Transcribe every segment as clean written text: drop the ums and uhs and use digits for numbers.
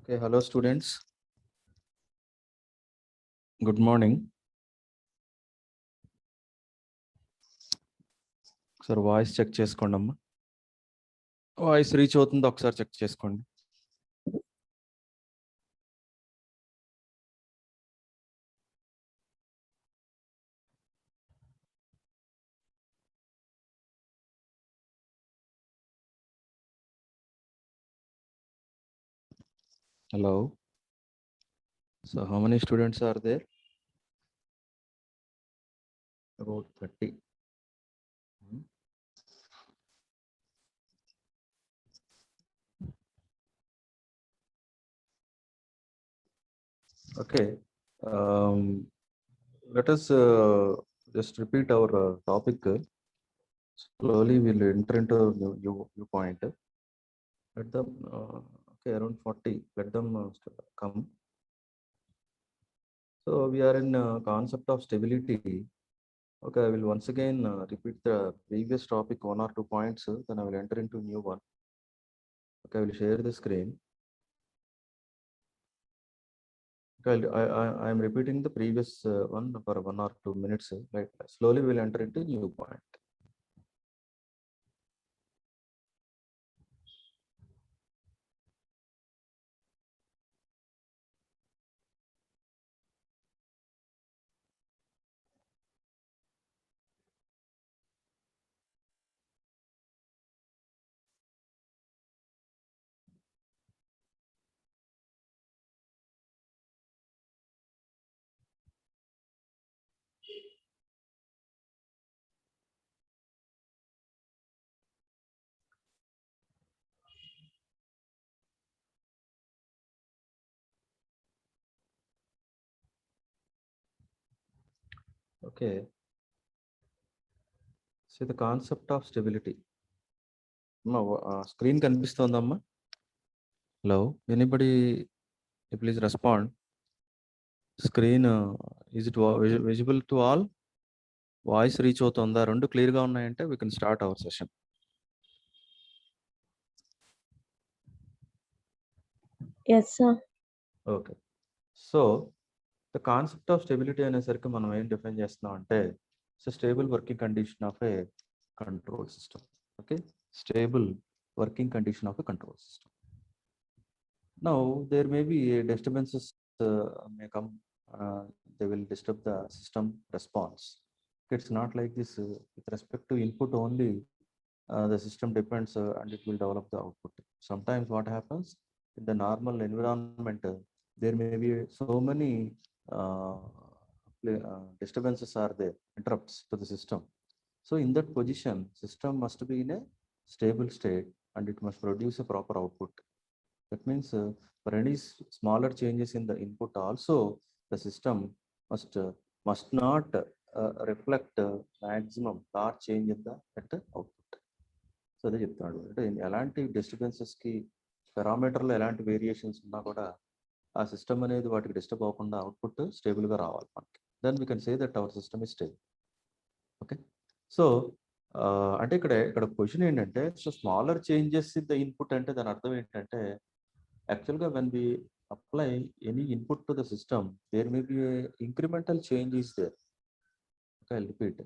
Okay, hello students. Good morning. ఒకసారి voice check చేసుకోండి అమ్మా. వాయిస్ రీచ్ అవుతుందో ఒకసారి చెక్ చేసుకోండి. Hello. So how many students are there? About 30. Okay. Let us just repeat our topic. Slowly we'll enter into a new point. Let them, okay, around 40. Let them come. So we are in concept of stability. Okay, I will once again repeat the previous topic, 1 or 2 points, then I will enter into new one. Okay, I will share the screen. Okay, I am repeating the previous one for 1 or 2 minutes. Right? Slowly we will enter into new point. Okay. See the concept of stability. Screen కనిపిస్తోందమ్మా? Hello, anybody please respond. Screen is it visible to all? Voice reach అవుతుందా? రెండు clear గా ఉన్నాయంటే we can start our session. Yes, sir. Okay. So the concept of stability అనేసరికి మనం ఏం define చేస్తున్నాం అంటే stable working condition of A control system. Okay, stable working condition of A control system. Now there may be disturbances may come, they will disturb the system response. It's not like this with respect to input only. The system depends and it will develop the output. Sometimes what happens in the normal environment, there may be so many disturbances are there, interrupts to the system. So in that position, system must be in a stable state and it must produce a proper output. That means for any smaller changes in the input also, the system must not reflect maximum large change in the at the output. So అదే చెప్తున్నాడు అంటే ఎలాంటి డిస్టర్బెన్సెస్కి పారామీటర్లో ఎలాంటి variations ఉన్నా కూడా ఆ system అనేది వాటికి డిస్టర్బ్ అవ్వకుండా అవుట్పుట్ స్టేబుల్గా రావాలి మనకి. Then we can say that our system is stable. Okay, so అంటే ఇక్కడ క్వశ్చన్ ఏంటంటే so smaller changes in the input అంటే దాని అర్థం ఏంటంటే యాక్చువల్గా when we apply any input to the system there may be incremental change is there. Okay, I repeat,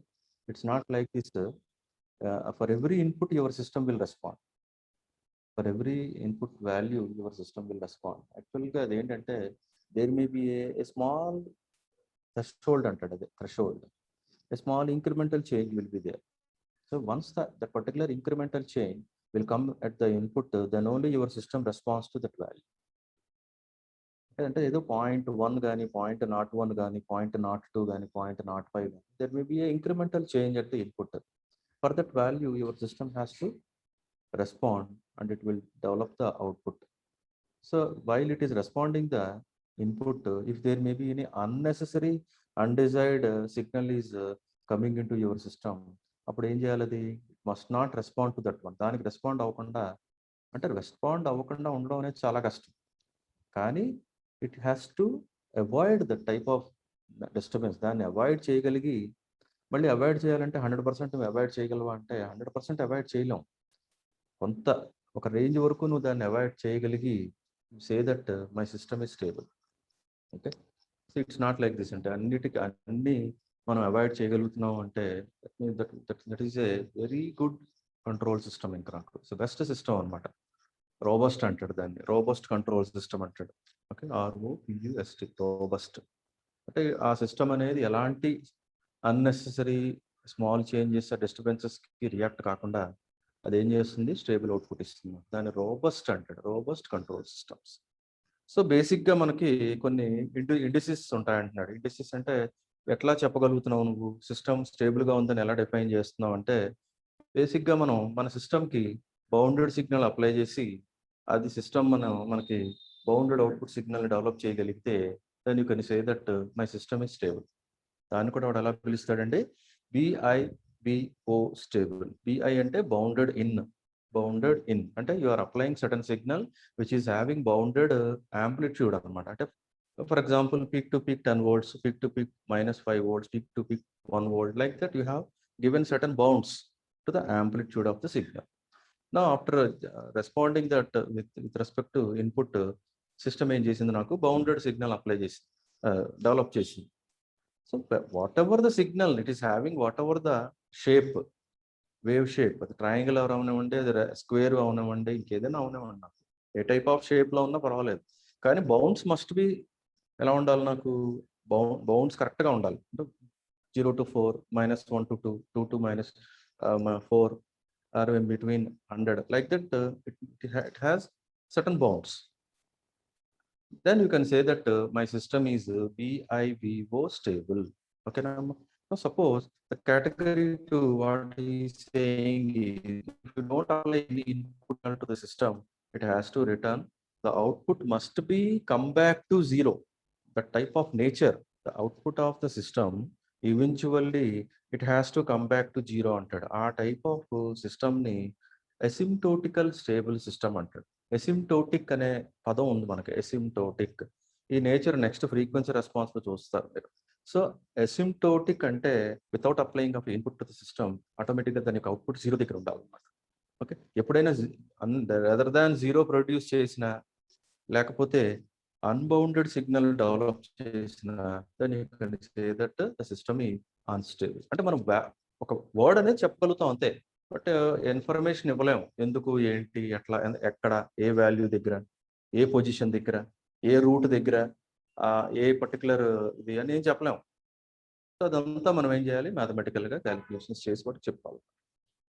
it's not like this. For every input your system will respond. For every input value your system will respond. Actually అది ఏంటంటే there may be a small threshold అంటాడు, అదే threshold. A small incremental change will be there. So once the particular incremental change will come at the input, then only your system responds to that value. అంటే ఏదో 0.1 కానీ 0.01 కానీ 0.02 కానీ 0.05 కానీ there may be a incremental change at the input. For that value your system has to respond and it will develop the output. So while it is responding the input, if there may be any unnecessary undesired signal is coming into your system, అప్పుడు ఏం చేయాలి? అది must not respond to that one. దానికి respond అవ్వకుండా, అంటే respond అవ్వకుండా ఉండడం అనేది చాలా కష్టం, కానీ it has to avoid the type of disturbance. దాన్ని అవాయిడ్ చేయగలిగి, మళ్ళీ అవాయిడ్ చేయాలంటే 100% నువ్వు అవాయిడ్ చేయగలవా అంటే 100% అవాయిడ్ చేయలేం. కొంత ఒక రేంజ్ వరకు నువ్వు దాన్ని avoid చేయగలిగి say that my system is stable. Okay, so it's not like this అంటే అన్ని మనం అవాయిడ్ చేయగలుగుతున్నాం అంటే that is a very good control system ఇంకా నాకు సో బెస్ట్ సిస్టమ్ అనమాట. రోబస్ట్ అంటాడు దాన్ని, రోబస్ట్ కంట్రోల్ సిస్టమ్ అంటాడు. ఓకే, ROBUST, రోబస్ట్ అంటే ఆ సిస్టమ్ అనేది ఎలాంటి అన్నెసెసరీ స్మాల్ చేంజెస్ డిస్టర్బెన్సెస్కి రియాక్ట్ కాకుండా అదేం చేస్తుంది, స్టేబుల్ అవుట్పుట్ ఇస్తుంది. దాన్ని రోబస్ట్ అంటాడు, రోబస్ట్ కంట్రోల్ సిస్టమ్స్. సో బేసిక్గా మనకి కొన్ని ఇండిసిస్ ఉంటాయంటున్నాడు. ఇండిసిస్ అంటే ఎట్లా చెప్పగలుగుతున్నావు నువ్వు సిస్టమ్ స్టేబుల్గా ఉందని ఎలా డిఫైన్ చేస్తున్నావు అంటే, బేసిక్గా మనం మన సిస్టమ్కి బౌండెడ్ సిగ్నల్ అప్లై చేసి అది సిస్టమ్ మనకి బౌండెడ్ అవుట్పుట్ సిగ్నల్ డెవలప్ చేయగలిగితే then you can say that my system is stable. దాన్ని కూడా వాడు ఎలా పిలుస్తాడండి, BIBO స్టేబుల్. BI అంటే బౌండెడ్ ఇన్ అంటే you are applying certain signal which is having bounded amplitude అనమాట. అంటే for example peak to peak 10 volts, peak to peak -5 volts, peak to peak 1 volt, like that you have given certain bounds to the amplitude of the signal. Now after responding that with respect to input, system ఏం చేసింది, నాకు bounded signal apply చేసి develop చేసింది. So whatever the signal it is having, whatever the shape, wave shape, అది triangle అవనివ్వండి, అది square అవనివ్వండి, ఇంకేదైనా అవనివ్వండి, నాకు ఏ టైప్ ఆఫ్ షేప్లో ఉన్నా పర్వాలేదు, కానీ బౌండ్స్ మస్ట్ బి ఎలా ఉండాలి, నాకు బౌండ్స్ కరెక్ట్గా ఉండాలి. 0 to 4, -1 to 2, 2 to -4, or in between 100, like that. It has certain bounds. Then you can say that my system is BIBO stable. Okay, now suppose the category to what he is saying is, if you don't apply any input to the system, it has to return, the output must be come back to 0. That type of nature, the output of the system, eventually it has to come back to 0 అంటాడు. ఆ type of system ని అసిమ్టోటికల్ stable system అంటాడు. ఎసిమ్టోటిక్ అనే పదం ఉంది మనకి, ఎసిమ్టోటిక్. ఈ nature next frequency response లో చూస్తారు మీరు. సో ఎసిమ్టోటిక్ అంటే without applying of input to the system, ఆటోమేటిక్గా దాని యొక్క అవుట్పుట్ 0 దగ్గర ఉండాలన్నమాట. ఓకే, ఎప్పుడైనా అదర్ దాన్ 0 ప్రొడ్యూస్ చేసిన, లేకపోతే అన్బౌండెడ్ సిగ్నల్ డెవలప్ చేసిన, దాని దట్ ద సిస్టమ్ ఈ అన్స్టేబుల్. అంటే మనం ఒక వర్డ్ అనేది చెప్పగలుగుతాం అంతే, బట్ ఇన్ఫర్మేషన్ ఇవ్వలేము. ఎందుకు, ఏంటి, ఎట్లా, ఎక్కడ, ఏ వాల్యూ దగ్గర, ఏ పొజిషన్ దగ్గర, ఏ రూట్ దగ్గర, ఏ పర్టికులర్ ఇది అని ఏం చెప్పలేము. సో అదంతా మనం ఏం చేయాలి, మ్యాథమెటికల్గా క్యాలిక్యులేషన్స్ చేసి కూడా చెప్పాలి.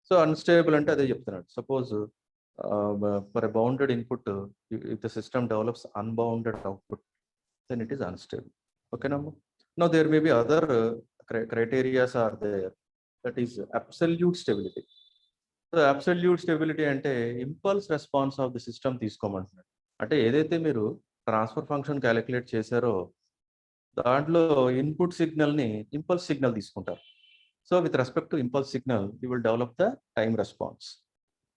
సో అన్స్టేబుల్ అంటే అదే చెప్తున్నాడు. Suppose for a bounded input, if the system develops unbounded output, then it is unstable. Okay, now there may be other criterias are there, that is absolute stability. So absolute stability అంటే impulse response of the system తీసుకోమంటున్నాడు. అంటే ఏదైతే మీరు transfer function calculate చేశారో దాంట్లో input సిగ్నల్ని impulse signal తీసుకుంటారు. So with respect to impulse signal you will develop the time response,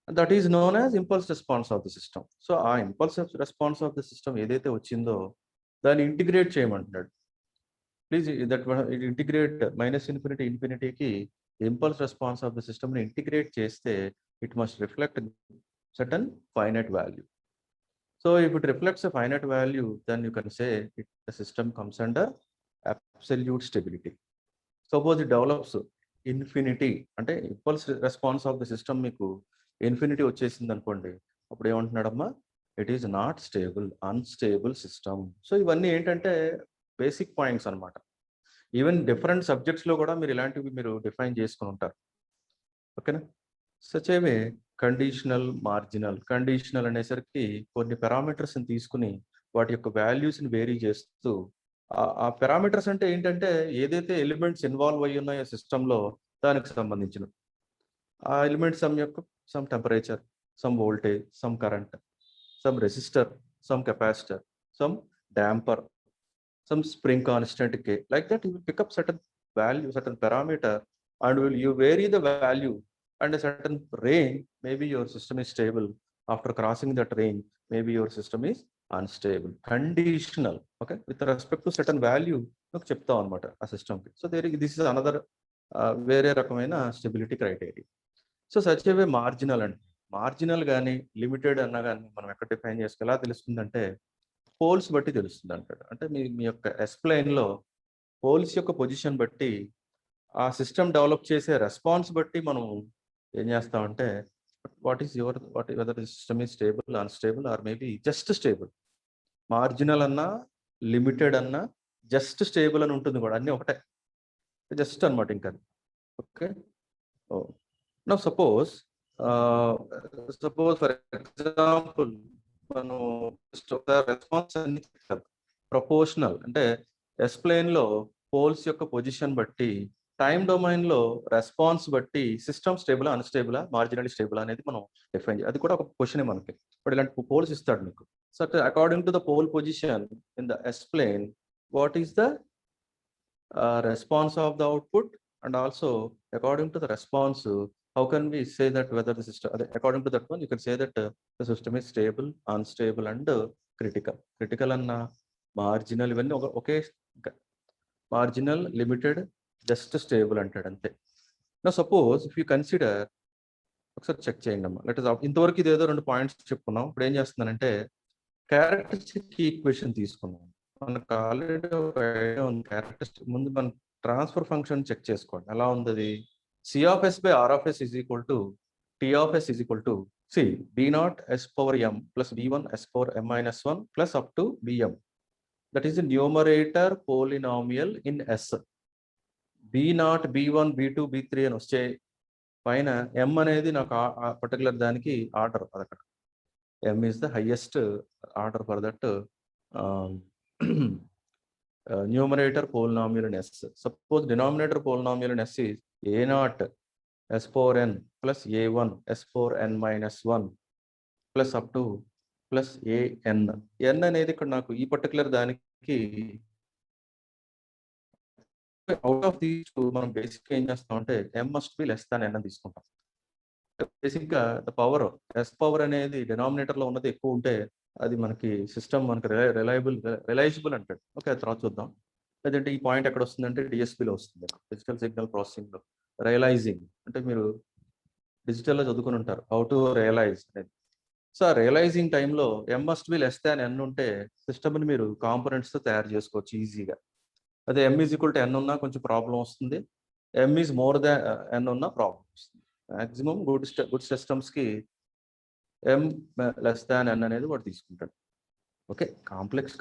that is known as impulse response of the system. So ఆ impulse response of the system ఏదైతే వచ్చిందో దాన్ని integrate చేయమంటున్నాడు. Please that integrate -∞ ఇన్ఫినిటీకి impulse response of the సిస్టమ్ని integrate చేస్తే it must reflect certain finite value. So if it reflects a finite value, then you can say it the system comes under absolute stability. Suppose it develops infinity, అంటే impulse response of the system మీకు infinity వచ్చేసింది అనుకోండి, అప్పుడు ఏమంటున్నాడమ్మా, it is not stable, unstable system. So ఇవన్నీ ఏంటంటే basic points అనమాట. Even different సబ్జెక్ట్స్లో కూడా మీరు ఇలాంటివి మీరు డిఫైన్ చేసుకుని ఉంటారు. ఓకేనా. Such a way conditional, marginal. Conditional అనేసరికి కొన్ని పారామీటర్స్ని తీసుకుని వాటి యొక్క వాల్యూస్ని వేరీ చేస్తూ, ఆ పారామీటర్స్ అంటే ఏంటంటే ఏదైతే ఎలిమెంట్స్ ఇన్వాల్వ్ అయ్యి ఉన్నాయో సిస్టంలో దానికి సంబంధించిన ఆ elements some temperature, some voltage, some current, some resistor, some capacitor, some damper, some spring constant K. Like that, you will pick up certain value, certain parameter, and you vary the value and a certain range. Maybe your system is stable. After crossing that range, maybe your system is unstable. Conditional, okay, with respect to certain value, చెప్తాం అనమాట ఆ సిస్టమ్కి. So this is another వేరే రకమైన stability criteria. So such a way marginal అండి. Marginal కానీ limited అన్నా కానీ మనం ఎక్కడ డిఫైన్ చేసుకో ఎలా తెలుస్తుందంటే పోల్స్ బట్టి తెలుస్తుంది అంటాడు. అంటే మీ యొక్క ఎస్ప్లెయిన్లో పోల్స్ యొక్క పొజిషన్ బట్టి ఆ సిస్టమ్ డెవలప్ చేసే రెస్పాన్స్ బట్టి మనం ఏం చేస్తామంటే what is your whether system is stable unstable or maybe just stable. Marginal అన్నా లిమిటెడ్ అన్నా జస్ట్ స్టేబుల్ అని ఉంటుంది కూడా, అన్నీ ఒకటే, జస్ట్ అనమాట ఇంకా. Okay, now suppose for example మనం రెస్పాన్స్ అన్ని ప్రపోర్షనల్ అంటే ఎస్ప్లెయిన్లో పోల్స్ యొక్క పొజిషన్ బట్టి టైం డొమైన్లో రెస్పాన్స్ బట్టి system stable unstable marginal stable అనేది మనం డిఫైన్ చేయాలి. అది కూడా ఒక క్వశ్చనే మనకి. ఇప్పుడు ఇలాంటి పోల్స్ ఇస్తాడు మీకు. So according to the pole position in the S plane what is the response of the output, and also according to the response how can we say that whether the system, according to that one you can say that the system is stable, unstable and critical and marginal ఇవన్నీ ఒకే marginal, limited, just stable అంటాడు అంతే. Now suppose if you consider ఒకసారి check చేయండి అమ్మా. Let us ఇంతవరకు ఇదేదో 2 points చెప్పుకున్నాం. ఇప్పుడు ఏం చేస్తున్నానంటే క్యారెక్టరిస్టిక్ ఈక్వేషన్ తీసుకున్నాం. మనకు ఆల్రెడీ ఒక ఐడియా ఉంది క్యారెక్టరిస్టిక్. ముందు మనం ట్రాన్స్ఫర్ ఫంక్షన్ చెక్ చేసుకోండి ఎలా ఉంది అది. C of S by R of S is equal to T of S is equal to C B not S power M plus B one S power M minus one plus up to BM. That is numerator polynomial in S. B not B one B two B three అని వచ్చే పైన ఎం అనేది నాకు ఆ particular దానికి order అది అక్కడ. M is the highest order for that numerator polynomial in S. Suppose denominator polynomial in S is A naught S power n plus A1 S power n minus 1 plus up to plus AN. N అనేది ఇక్కడ నాకు ఈ particular దానికి out of these మనం basic ఏం చేస్తామంటే M must be less than n అని తీసుకుంటాం. బేసిక్ గా పవర్ ఎస్ పవర్ అనేది డినామినేటర్ లో ఉన్నది ఎక్కువ ఉంటే అది మనకి సిస్టమ్ మనకి రిలయబుల్ అంటాడు. ఓకే, తర్వాత చూద్దాం. లేదంటే ఈ పాయింట్ ఎక్కడ వస్తుందంటే డిఎస్పీలో వస్తుంది, డిజిటల్ సిగ్నల్ ప్రాసెసింగ్ లో. రియలైజింగ్ అంటే మీరు డిజిటల్లో చదువుకుని ఉంటారు హౌ టు రియలైజ్ అనేది. సో ఆ రియలైజింగ్ టైంలో ఎం మస్ట్ బి లెస్ దాన్ ఎన్ ఉంటే సిస్టమ్ని మీరు కాంపోనెంట్స్ తో తయారు చేసుకోవచ్చు ఈజీగా. అదే ఎం ఈజ్ ఈక్వల్ టు ఎన్ ఉన్నా కొంచెం ప్రాబ్లం వస్తుంది, ఎం ఈజ్ మోర్ దాన్ ఎన్ ఉన్నా ప్రాబ్లం వస్తుంది. మాక్సిమం గుడ్ సిస్టమ్స్కి ఎం లెస్ దాన్ ఎన్ అనేది వాడు తీసుకుంటాడు. ఓకే,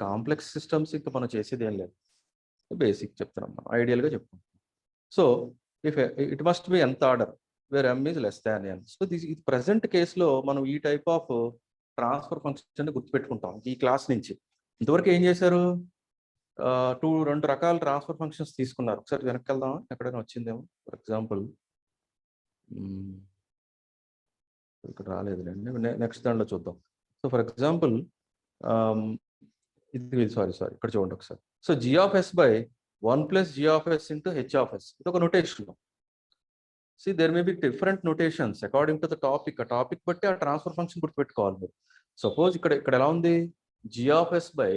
కాంప్లెక్స్ సిస్టమ్స్ ఇంకా మనం చేసేది ఏం లేదు, బేసిక్ చెప్తున్నాం మనం, ఐడియల్గా చెప్పుకుంటాం. So if it must be ఎంత order where M is less than N. So ఇది ప్రజెంట్ కేసులో మనం ఈ టైప్ ఆఫ్ ట్రాన్స్ఫర్ ఫంక్షన్ గుర్తుపెట్టుకుంటాం ఈ క్లాస్ నుంచి. ఇంతవరకు ఏం చేశారు, 2 రకాల ట్రాన్స్ఫర్ ఫంక్షన్స్ తీసుకున్నారు. ఒకసారి వెనక్కి వెళ్దామా, ఎక్కడైనా వచ్చిందేమో. ఫర్ ఎగ్జాంపుల్ ఇక్కడ రాలేదులేండి, నెక్స్ట్ దాంట్లో చూద్దాం. సో ఫర్ ఎగ్జాంపుల్ ఇది సారీ ఇక్కడ చూడండి ఒకసారి. So G of S by 1 plus G of S into H of S, ఇది ఒక notation. See there may be different notations according to the topic. ఆ టాపిక్ బట్టి ఆ ట్రాన్స్ఫర్ ఫంక్షన్ గుర్తుపెట్టుకోవాలి మీరు. సపోజ్ ఇక్కడ ఎలా ఉంది, G of S by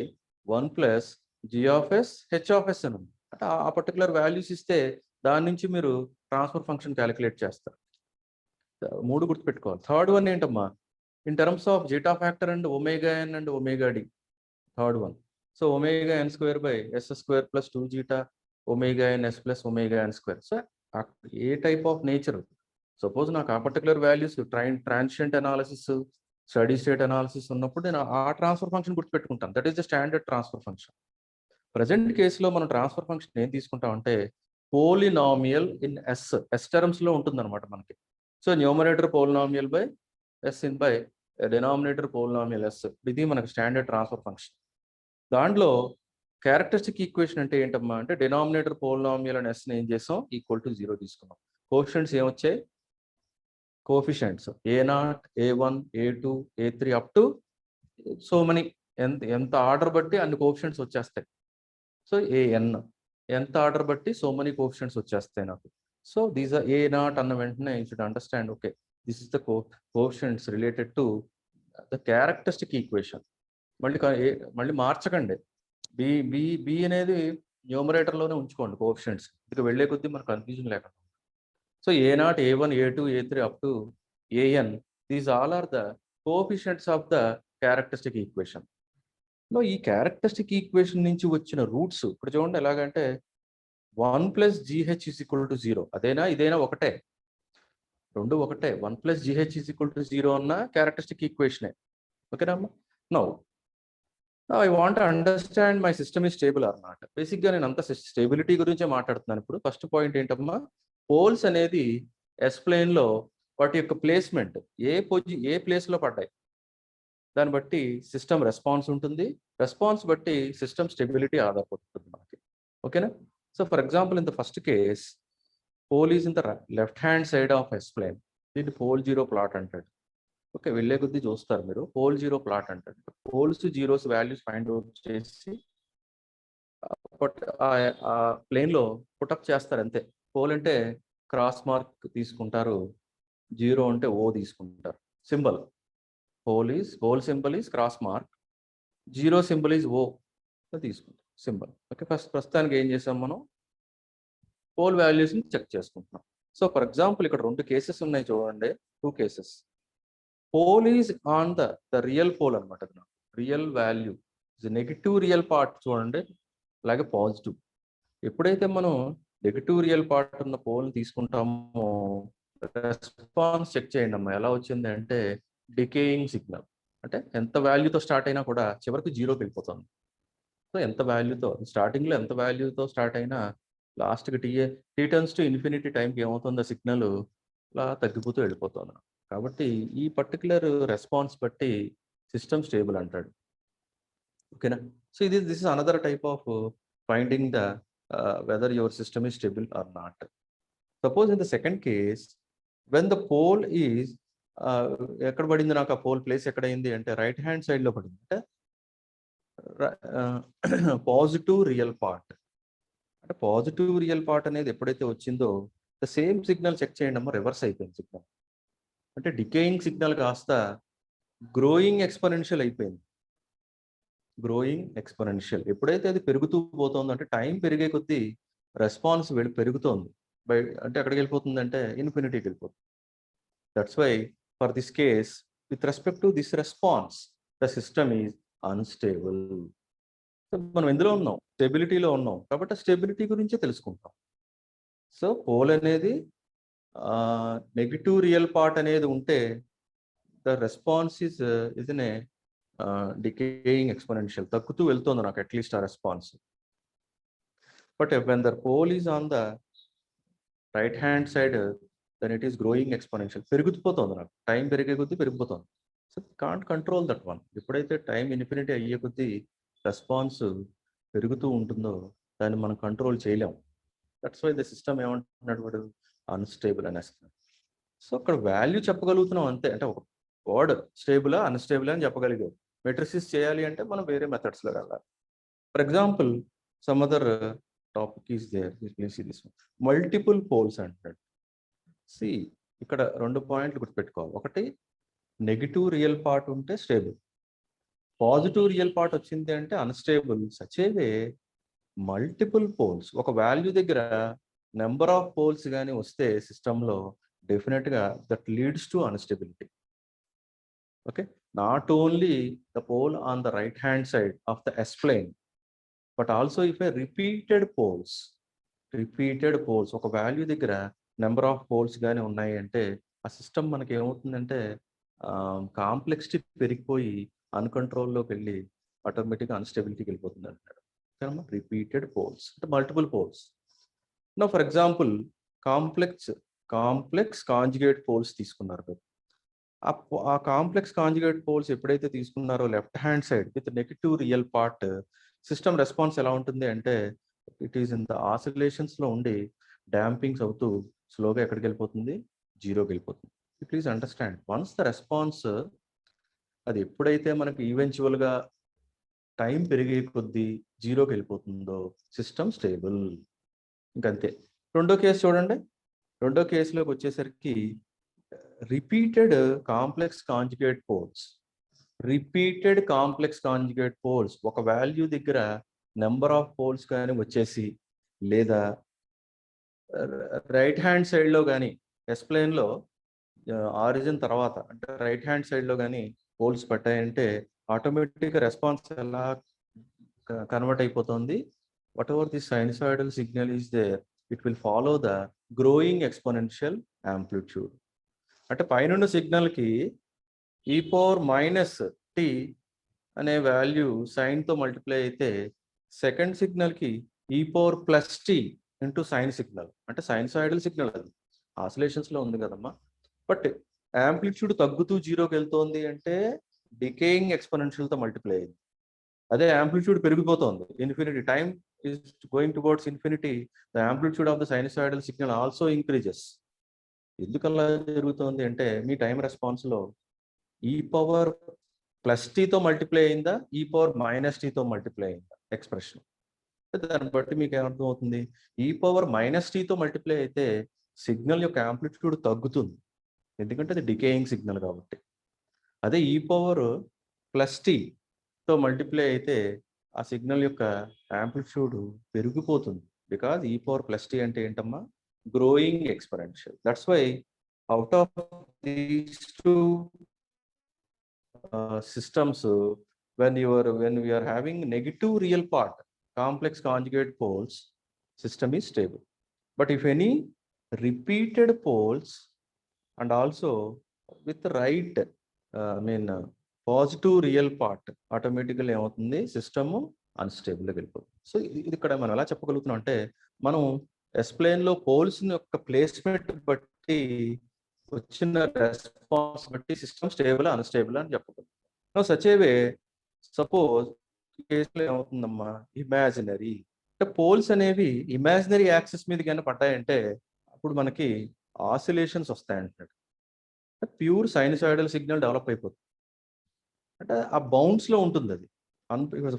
1 plus G of S H of S అని ఉంది. అంటే ఆ పర్టికులర్ వాల్యూస్ ఇస్తే దాని నుంచి మీరు ట్రాన్స్ఫర్ ఫంక్షన్ క్యాలిక్యులేట్ చేస్తారు. 3 గుర్తుపెట్టుకోవాలి. థర్డ్ వన్ ఏంటమ్మా, in terms of zeta factor and omega N and omega D. Third one, so omega N square by S square plus 2 zeta omega N S plus omega N square. So a type of nature, suppose నాకు ఆ particular values transient analysis, steady state analysis ఉన్నప్పుడు నేను ఆ transfer function గుర్తుపెట్టుకుంటాను. That is the standard transfer function. Present కేసులో మనం transfer function ఏం తీసుకుంటామంటే polynomial in S terms లో ఉంటుంది అనమాట మనకి. So numerator polynomial by S in by denominator polynomial S, ఇది మనకి స్టాండర్డ్ ట్రాన్స్ఫర్ ఫంక్షన్. దాంట్లో క్యారెక్టరిస్టిక్ ఈక్వేషన్ అంటే ఏంటమ్మా అంటే డినామినేటర్ పోలినామియల్ అండ్ ఎస్ని ఏం చేసాం, ఈక్వల్ టు 0 తీసుకున్నాం. కోఎఫిషియంట్స్ ఏమొచ్చాయి, coefficients A0, A1, A2, A3 up to so many, ఎంత ఆర్డర్ బట్టి అన్ని కోఎఫిషియంట్స్ వచ్చేస్తాయి. సో AN ఎంత ఆర్డర్ బట్టి సో మనీ కోఎఫిషియంట్స్ వచ్చేస్తాయి నాకు. సో దీస్ ఆర్ A0 అన్న వెంటనే you should understand, okay this is the coefficients related to the characteristic equation. మళ్ళీ మార్చకండి, బి అనేది న్యూమరేటర్లోనే ఉంచుకోండి కోఎఫిషియంట్స్, ఇక వెళ్ళే కొద్దీ మనకు కన్ఫ్యూజన్ లేకుండా. So A0, A1, A2, A3 up to AN, these all are the coefficients of the characteristic equation. ఈ క్యారెక్టరిస్టిక్ ఈక్వేషన్ నుంచి వచ్చిన రూట్స్ ఇప్పుడు చూడండి ఎలాగంటే 1 + GH = 0. అదేనా ఇదేనా ఒకటే, రెండు ఒకటే. 1 + GH = 0 అన్న క్యారెక్టరిస్టిక్ ఈక్వేషనే. ఓకేనా అమ్మా? Now I want to understand my system is stable or not. బేసిక్గా నేను అంత స్టేబిలిటీ గురించే మాట్లాడుతున్నాను ఇప్పుడు. ఫస్ట్ పాయింట్ ఏంటమ్మా, పోల్స్ అనేది ఎస్ ప్లేన్లో వాటి యొక్క ప్లేస్మెంట్ ఏ ప్లేస్లో పడ్డాయి దాన్ని బట్టి సిస్టమ్ రెస్పాన్స్ ఉంటుంది. రెస్పాన్స్ బట్టి సిస్టమ్ స్టెబిలిటీ ఆధారపడుతుంది మనకి. ఓకేనా? So for example in the first case, pole is in the left hand side of S plane. దీన్ని పోల్ జీరో ప్లాట్ అంటాడు. ఓకే, వెళ్ళే కొద్దీ చూస్తారు మీరు. పోల్ జీరో ప్లాట్ అంటాడు. Poles zeros values find out చేసి ఆ ప్లేన్లో పుటప్ చేస్తారు అంతే. పోల్ అంటే క్రాస్ మార్క్ తీసుకుంటారు, జీరో అంటే ఓ తీసుకుంటారు. Symbol pole symbol is cross mark, zero symbol is O తీసుకుంటాం సింబల్. ఓకే, ప్రస్తుతానికి ఏం చేసాం మనం, పోల్ వాల్యూస్ని చెక్ చేసుకుంటున్నాం. సో ఫర్ ఎగ్జాంపుల్ ఇక్కడ 2 కేసెస్ ఉన్నాయి చూడండి, 2 cases. Pole is on the real pole అనమాట. Real value negative real part చూడండి, అలాగే పాజిటివ్. ఎప్పుడైతే మనం నెగిటివ్ రియల్ పార్ట్ ఉన్న పోల్ తీసుకుంటామో రెస్పాన్స్ చెక్ చేయండి అమ్మా. ఎలా వచ్చింది అంటే డికేయింగ్ సిగ్నల్. అంటే ఎంత వాల్యూతో స్టార్ట్ అయినా కూడా చివరికి జీరోకి వెళ్ళిపోతుంది. సో ఎంత వాల్యూతో స్టార్టింగ్లో ఎంత వాల్యూతో స్టార్ట్ అయినా లాస్ట్కి టీ టర్న్స్ టు ఇన్ఫినిటీ టైంకి ఏమవుతుందో సిగ్నల్ ఇలా తగ్గిపోతూ వెళ్ళిపోతుంది. కాబట్టి ఈ పర్టికులర్ రెస్పాన్స్ బట్టి సిస్టమ్ స్టేబుల్ అంటాడు. ఓకేనా? So this is another type of finding the whether your system is stable or not. Suppose in the second case, when the pole is ఎక్కడ పడింది నాకు, ఆ పోల్ ప్లేస్ ఎక్కడైంది అంటే రైట్ హ్యాండ్ సైడ్లో పడింది. అంటే పాజిటివ్ రియల్ పార్ట్. అంటే positive real part అనేది ఎప్పుడైతే వచ్చిందో ద సేమ్ సిగ్నల్ చెక్ చేయండి అమ్మా, రివర్స్ అయిపోయింది సిగ్నల్. అంటే డికేయింగ్ సిగ్నల్ కాస్త గ్రోయింగ్ ఎక్స్పోనెన్షియల్ అయిపోయింది. గ్రోయింగ్ ఎక్స్పోనెన్షియల్ ఎప్పుడైతే అది పెరుగుతూ పోతుందో అంటే టైం పెరిగే కొద్దీ రెస్పాన్స్ పెరుగుతోంది. అంటే ఎక్కడికి వెళ్ళిపోతుంది అంటే ఇన్ఫినిటీకి వెళ్ళిపోతుంది. That's why for this case with respect to this response the system is unstable. మనం ఎందులో ఉన్నాం, స్టెబిలిటీలో ఉన్నాం కాబట్టి స్టెబిలిటీ గురించే తెలుసుకుంటాం. సో పోల్ అనేది నెగిటివ్ రియల్ పార్ట్ అనేది ఉంటే the response is in a decaying exponential, తగ్గుతూ వెళ్తుంది నాకు అట్లీస్ట్ ఆ response. But when the pole is on the right hand side then it is growing exponential, పెరిగిపోతుంది నాకు, టైం పెరిగే కొద్దీ పెరిగిపోతుంది. So can't control that one. ఎప్పుడైతే టైం ఇన్ఫినిటీ అయ్యే కొద్దీ రెస్పాన్స్ పెరుగుతూ ఉంటుందో దాన్ని మనం కంట్రోల్ చేయలేము. దట్స్ వై ద సిస్టమ్ ఏమంటున్నాడు వాడు, అన్స్టేబుల్ అనేస్తున్నాడు. సో అక్కడ వాల్యూ చెప్పగలుగుతున్నాం అంతే. అంటే ఒక వర్డ్ స్టేబులా అన్స్టేబుల్ అని చెప్పగలిగాం. మెట్రిసిస్ చేయాలి అంటే మనం వేరే మెథడ్స్లో వెళ్ళాలి. For example some other topic is there, this multiple poles అంటాడు. సి ఇక్కడ 2 పాయింట్లు గుర్తుపెట్టుకోవాలి. ఒకటి, నెగిటివ్ రియల్ పార్ట్ ఉంటే స్టేబుల్, పాజిటివ్ రియల్ పార్ట్ వచ్చింది అంటే అన్స్టేబుల్. సచేవే మల్టిపుల్ పోల్స్, ఒక వాల్యూ దగ్గర నెంబర్ ఆఫ్ పోల్స్ కానీ వస్తే సిస్టంలో డెఫినెట్గా that leads to instability. Okay, not only the pole on the right hand side of the S plane but also if a repeated poles, ఒక value దగ్గర number of poles కానీ ఉన్నాయి అంటే ఆ సిస్టమ్ మనకి ఏమవుతుందంటే కాంప్లెక్సిటీ పెరిగిపోయి అన్కంట్రోల్లోకి వెళ్ళి ఆటోమేటిక్గా అన్స్టెబిలిటీకి వెళ్ళిపోతుంది అంటాడు. రిపీటెడ్ పోల్స్ అంటే మల్టిపుల్ పోల్స్. నా for example complex conjugate poles తీసుకున్నారు. ఆ కాంప్లెక్స్ కాంజుగేట్ పోల్స్ ఎప్పుడైతే తీసుకున్నారో left hand side with negative real part, system response ఎలా ఉంటుంది అంటే ఇట్ ఈస్ ఇన్ ద ఆసిలేషన్స్లో ఉండి డాంపింగ్స్ అవుతూ స్లోగా ఎక్కడికి వెళ్ళిపోతుంది, జీరోకి వెళ్ళిపోతుంది. Please understand, once the response అది ఎప్పుడైతే మనకి ఈవెన్చువల్గా టైం పెరిగే కొద్దీ జీరోకి వెళ్ళిపోతుందో సిస్టమ్ స్టేబుల్. ఇంకంతే. రెండో కేసు చూడండి. రెండో కేసులోకి వచ్చేసరికి రిపీటెడ్ కాంప్లెక్స్ కాంజుగేట్ పోల్స్, ఒక వాల్యూ దగ్గర నెంబర్ ఆఫ్ పోల్స్ కానీ వచ్చేసి లేదా రైట్ హ్యాండ్ సైడ్లో కానీ ఎస్ ప్లేన్లో ఆరిజిన్ తర్వాత అంటే రైట్ హ్యాండ్ సైడ్లో కానీ పోల్స్ పెట్టాయంటే ఆటోమేటిక్గా రెస్పాన్స్ ఎలా కన్వర్ట్ అయిపోతుంది. Whatever the sinusoidal signal is there, it will follow the growing exponential amplitude. అంటే పైనున్న సిగ్నల్కి ఈ పవర్ మైనస్ టీ అనే వాల్యూ సైన్తో మల్టిప్లై అయితే సెకండ్ సిగ్నల్కి ఈ power plus t into sine signal, అంటే సైనసాయిడల్ సిగ్నల్ అది ఆసిలేషన్స్లో ఉంది కదమ్మా. బట్ యాంప్లిట్యూడ్ తగ్గుతూ జీరోకి వెళ్తోంది అంటే డికేయింగ్ ఎక్స్పోనెన్షియల్తో మల్టిప్లై అయింది. అదే యాంప్లిట్యూడ్ పెరిగిపోతుంది, infinity time is going towards infinity, the amplitude of the sinusoidal signal also increases. ఎందుకు అలా జరుగుతుంది అంటే మీ టైం రెస్పాన్స్లో ఈ పవర్ ప్లస్ టీతో మల్టిప్లై అయిందా, ఈ పవర్ మైనస్ టీతో మల్టిప్లై అయిందా ఎక్స్ప్రెషన్. దాన్ని బట్టి మీకు ఏమర్థం అవుతుంది, ఈ పవర్ మైనస్ టీతో మల్టిప్లై అయితే సిగ్నల్ యొక్క యాంప్లిట్యూడ్ తగ్గుతుంది, ఎందుకంటే అది డికేయింగ్ సిగ్నల్ కాబట్టి. అదే ఈ పవర్ ప్లస్ టీతో మల్టిప్లై అయితే ఆ సిగ్నల్ యొక్క యాంప్లిట్యూడ్ పెరిగిపోతుంది, బికాజ్ ఈ పవర్ ప్లస్ టీ అంటే ఏంటమ్మా, growing exponential. That's why out of these two systems, when we are having negative real part, complex conjugate poles, system is stable. But if any repeated poles and also with the right positive real part, automatically ఏమవుతుంది, system అన్స్టేబుల్గా వెళ్ళిపోతుంది. So ఇది ఇక్కడ మనం ఎలా చెప్పగలుగుతున్నాం అంటే, మనం ఎస్ప్లేన్లో poles యొక్క placement బట్టి వచ్చిన రెస్పాన్స్ బట్టి సిస్టమ్ స్టేబుల్ అన్స్టేబుల్ అని చెప్పగలుగుతాం. సచ్ ఏ వే సపోజ్ కేసులో ఏమవుతుందమ్మా, ఇమాజినరీ అంటే పోల్స్ అనేవి ఇమాజినరీ యాక్సిస్ మీద కానీ పడ్డాయంటే అప్పుడు మనకి ఆసిలేషన్స్ వస్తాయంటాడు. ప్యూర్ సైనసాయిడల్ సిగ్నల్ డెవలప్ అయిపోతుంది, అంటే ఆ బౌండ్స్లో ఉంటుంది అది.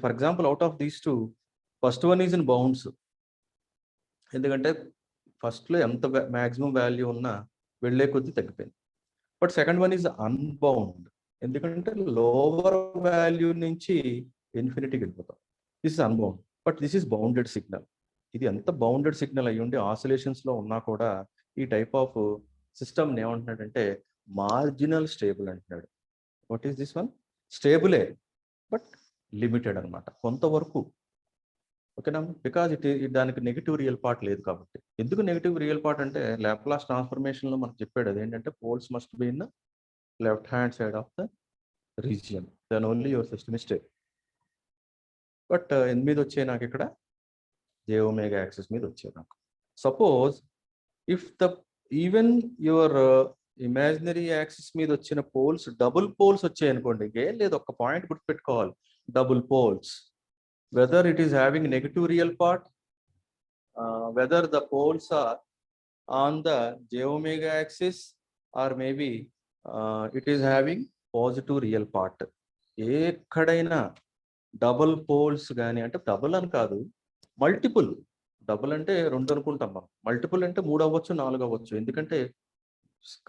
For example out of these two, first one is in bounds, ఎందుకంటే ఫస్ట్లో ఎంత మ్యాక్సిమం వాల్యూ ఉన్నా వెళ్ళే కొద్దీ తగ్గిపోయింది. But second one is unbound, ఎందుకంటే లోవర్ వాల్యూ నుంచి ఇన్ఫినిటీకి వెళ్ళిపోతాం. This is unbound, but this is bounded signal. ఇది ఎంత బౌండెడ్ సిగ్నల్ అయ్యి ఉండి ఆసిలేషన్స్లో ఉన్నా కూడా ఈ టైప్ ఆఫ్ సిస్టమ్ ఏమంటున్నాడంటే మార్జినల్ స్టేబుల్ అంటున్నాడు. What is this one? స్టేబులే బట్ లిమిటెడ్ అనమాట, కొంతవరకు. ఓకేనా, బికాజ్ దానికి నెగిటివ్ రియల్ పార్ట్ లేదు కాబట్టి. ఎందుకు నెగిటివ్ రియల్ పార్ట్ అంటే లాప్లాస్ ట్రాన్స్ఫర్మేషన్లో మనకు చెప్పాడు, అదేంటంటే poles must be in left hand side of the region, then only your system is stable. But ఎందు మీద వచ్చాయి నాకు ఇక్కడ, జేఓమేగా యాక్సిస్ మీద వచ్చాయి నాకు. Suppose if the even your imaginary axis మీద వచ్చిన పోల్స్ డబుల్ పోల్స్ వచ్చాయి అనుకోండి, లేదు ఒక్క పాయింట్ గుర్తుపెట్టుకోవాలి, double poles, whether it is having negative real part, whether the poles are on the j omega axis, or maybe it is having positive real part. ఎక్కడైనా double poles కానీ, అంటే double అని కాదు, మల్టిపుల్. డబుల్ అంటే 2 అనుకుంటాం మనం, multiple అంటే 3 అవ్వచ్చు, 4 అవ్వచ్చు. ఎందుకంటే